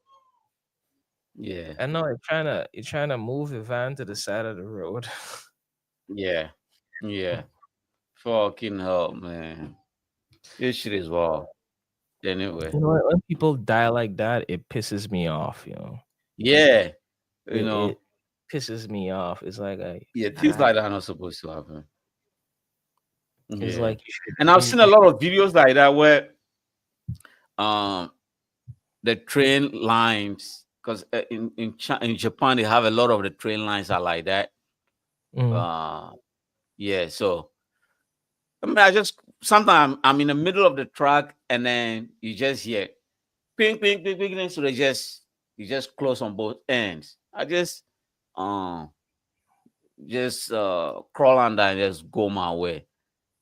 Yeah, I know you're trying to move the van to the side of the road. yeah, yeah. Fucking hell, man. This shit is wild. Anyway, You know what? When people die like that, it pisses me off. You know, yeah, you it know, pisses me off. It's like yeah, things I like that are not supposed to happen. it's Yeah, like and I've seen a lot of videos like that where um the train lines because in Japan they have a lot of the train lines are like that. Mm. Uh, yeah, so I mean, I just sometimes I'm in the middle of the track and then you just hear ping, ping, ping, ping, ping. So they just you just close on both ends. I um just crawl under and just go my way.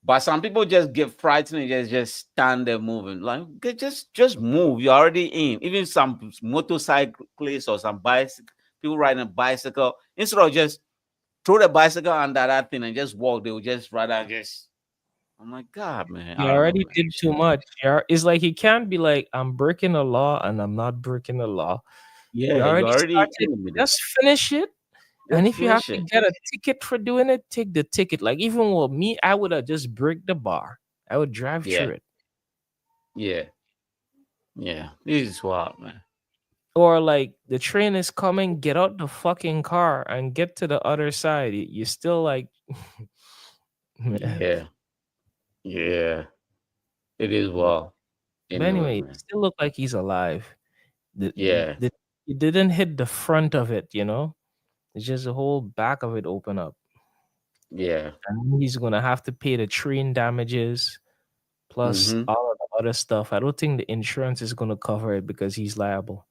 But some people just get frightened and just stand there moving. Like just move. You're already in. Even some motorcyclists or some bicycle people riding a bicycle, instead of just throw the bicycle under that thing and just walk, they will just rather just I'm like, God, man, You I don't know, already man. did too much. It's like he can't be like, I'm breaking the law and I'm not breaking the law. You Yeah, you're already already started. in the middle. Just finish it. And Just if you have finish to it. get a ticket for doing it, take the ticket. Like even with me, I would have just break the bar. I would drive Yeah, through it. yeah, yeah. This is wild, man. Or like the train is coming, get out the fucking car and get to the other side. You still like, man. Yeah, yeah. It is wild. But Anyway, anyway, it man. still look like he's alive. The, Yeah, the it didn't hit the front of it, you know. It's just the whole back of it open up, yeah. and he's gonna have to pay the train damages plus Mm-hmm. all of the other stuff. I don't think the insurance is gonna cover it because he's liable.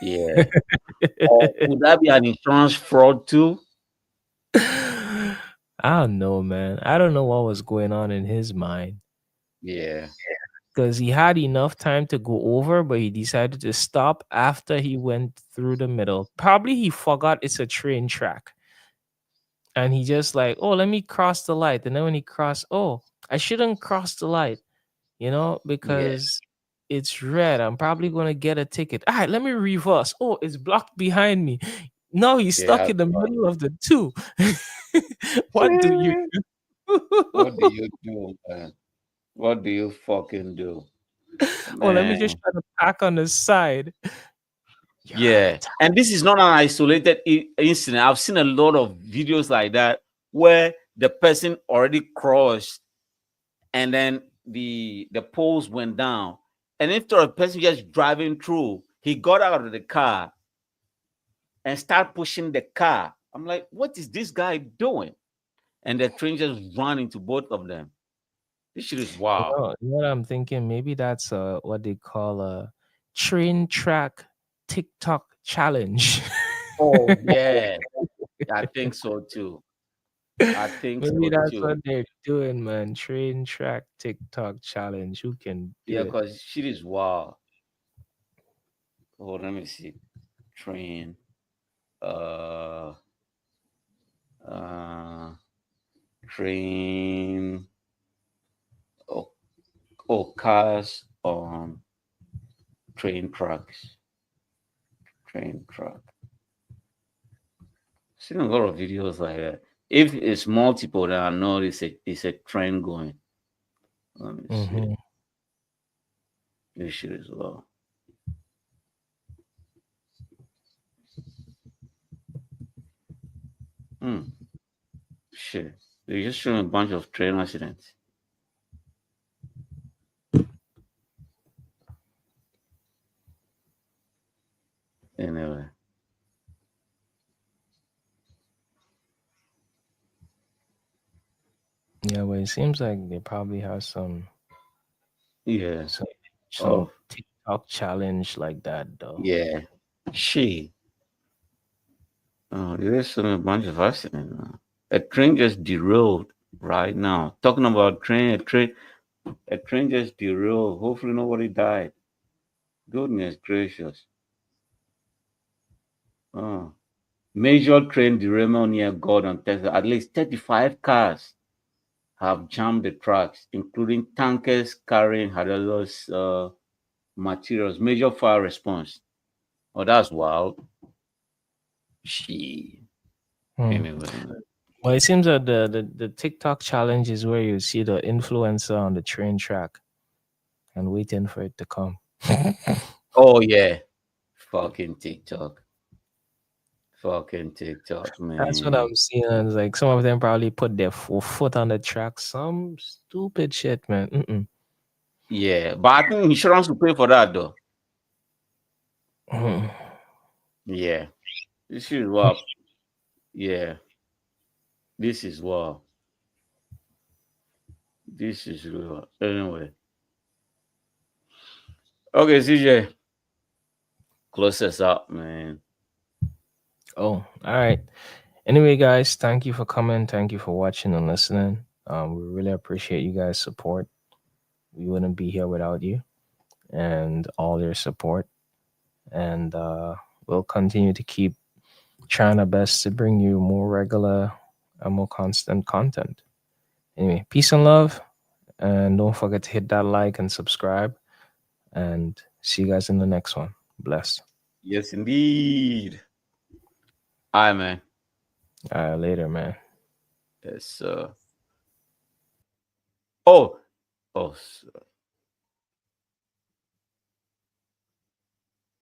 Yeah. Or could that be an insurance fraud too? I don't know, man. I don't know what was going on in his mind Yeah, because he had enough time to go over, but he decided to stop after he went through the middle. Probably he forgot it's a train track and he just like, oh, let me cross the light. And then when he crossed, oh, I shouldn't cross the light, yeah, because it's red. I'm probably gonna get a ticket. All right, let me reverse. Oh, it's blocked behind me. No, he's stuck yeah. in the middle of the two. What do you do? What do you do, man? What do you fucking do, Oh, let me just man? try to pack on the side. You're out of Yeah, and this is not an isolated incident. I've seen a lot of videos like that where the person already crossed, and then the poles went down, and instead of the person just driving through, he got out of the car and start pushing the car. I'm like, what is this guy doing? And the train just ran into both of them. This shit is wild. You know what I'm thinking? Maybe that's what they call a train track TikTok challenge. Oh yeah, I think so too. I think Maybe so that's too. what they're doing, man. Train track TikTok challenge. Who can Yeah, do it? because shit is wild. Oh, let me see. Train. Uh. Uh. Train. Oh, oh, cars on train tracks. Train track. Seen a lot of videos like that. If it's multiple, then I know it's a trend going. Let me see. Hmm. This shit is low. Hmm. Shit. They just showing a bunch of train accidents. Anyway. Yeah, but it seems like they probably have Yeah. some some Oh, TikTok challenge like that though. yeah. Shit. Oh, there's showing a bunch of accidents now. A train just derailed right now. Talking about a train just derailed. Hopefully nobody died. Goodness gracious. Oh. Major train derailment near Gordon, Texas. At least 35 cars have jammed the tracks, including tankers carrying hazardous materials. Major fire response. Oh, that's wild. She. Hmm. Anyway, man. Well, it seems that the TikTok challenge is where you see the influencer on the train track and waiting for it to come. Oh yeah, fucking TikTok, fucking TikTok, That's what man. I'm seeing. And it's like some of them probably put their foot on the track. Some stupid shit, man. Mm-mm. Yeah, but I think insurance will pay for that though. Mm. Yeah, this is what. Yeah, this is what. This is real. Anyway. Okay, CJ, close us up, man. Oh, all right. Anyway, guys, thank you for coming. Thank you for watching and listening. We really appreciate you guys' support. We wouldn't be here without you and all your support. And we'll continue to keep trying our best to bring you more regular and more constant content. Anyway, peace and love. And don't forget to hit that like and subscribe. And see you guys in the next one. Bless. Yes, indeed. All right, man. All right, later, man. Yes, oh, oh,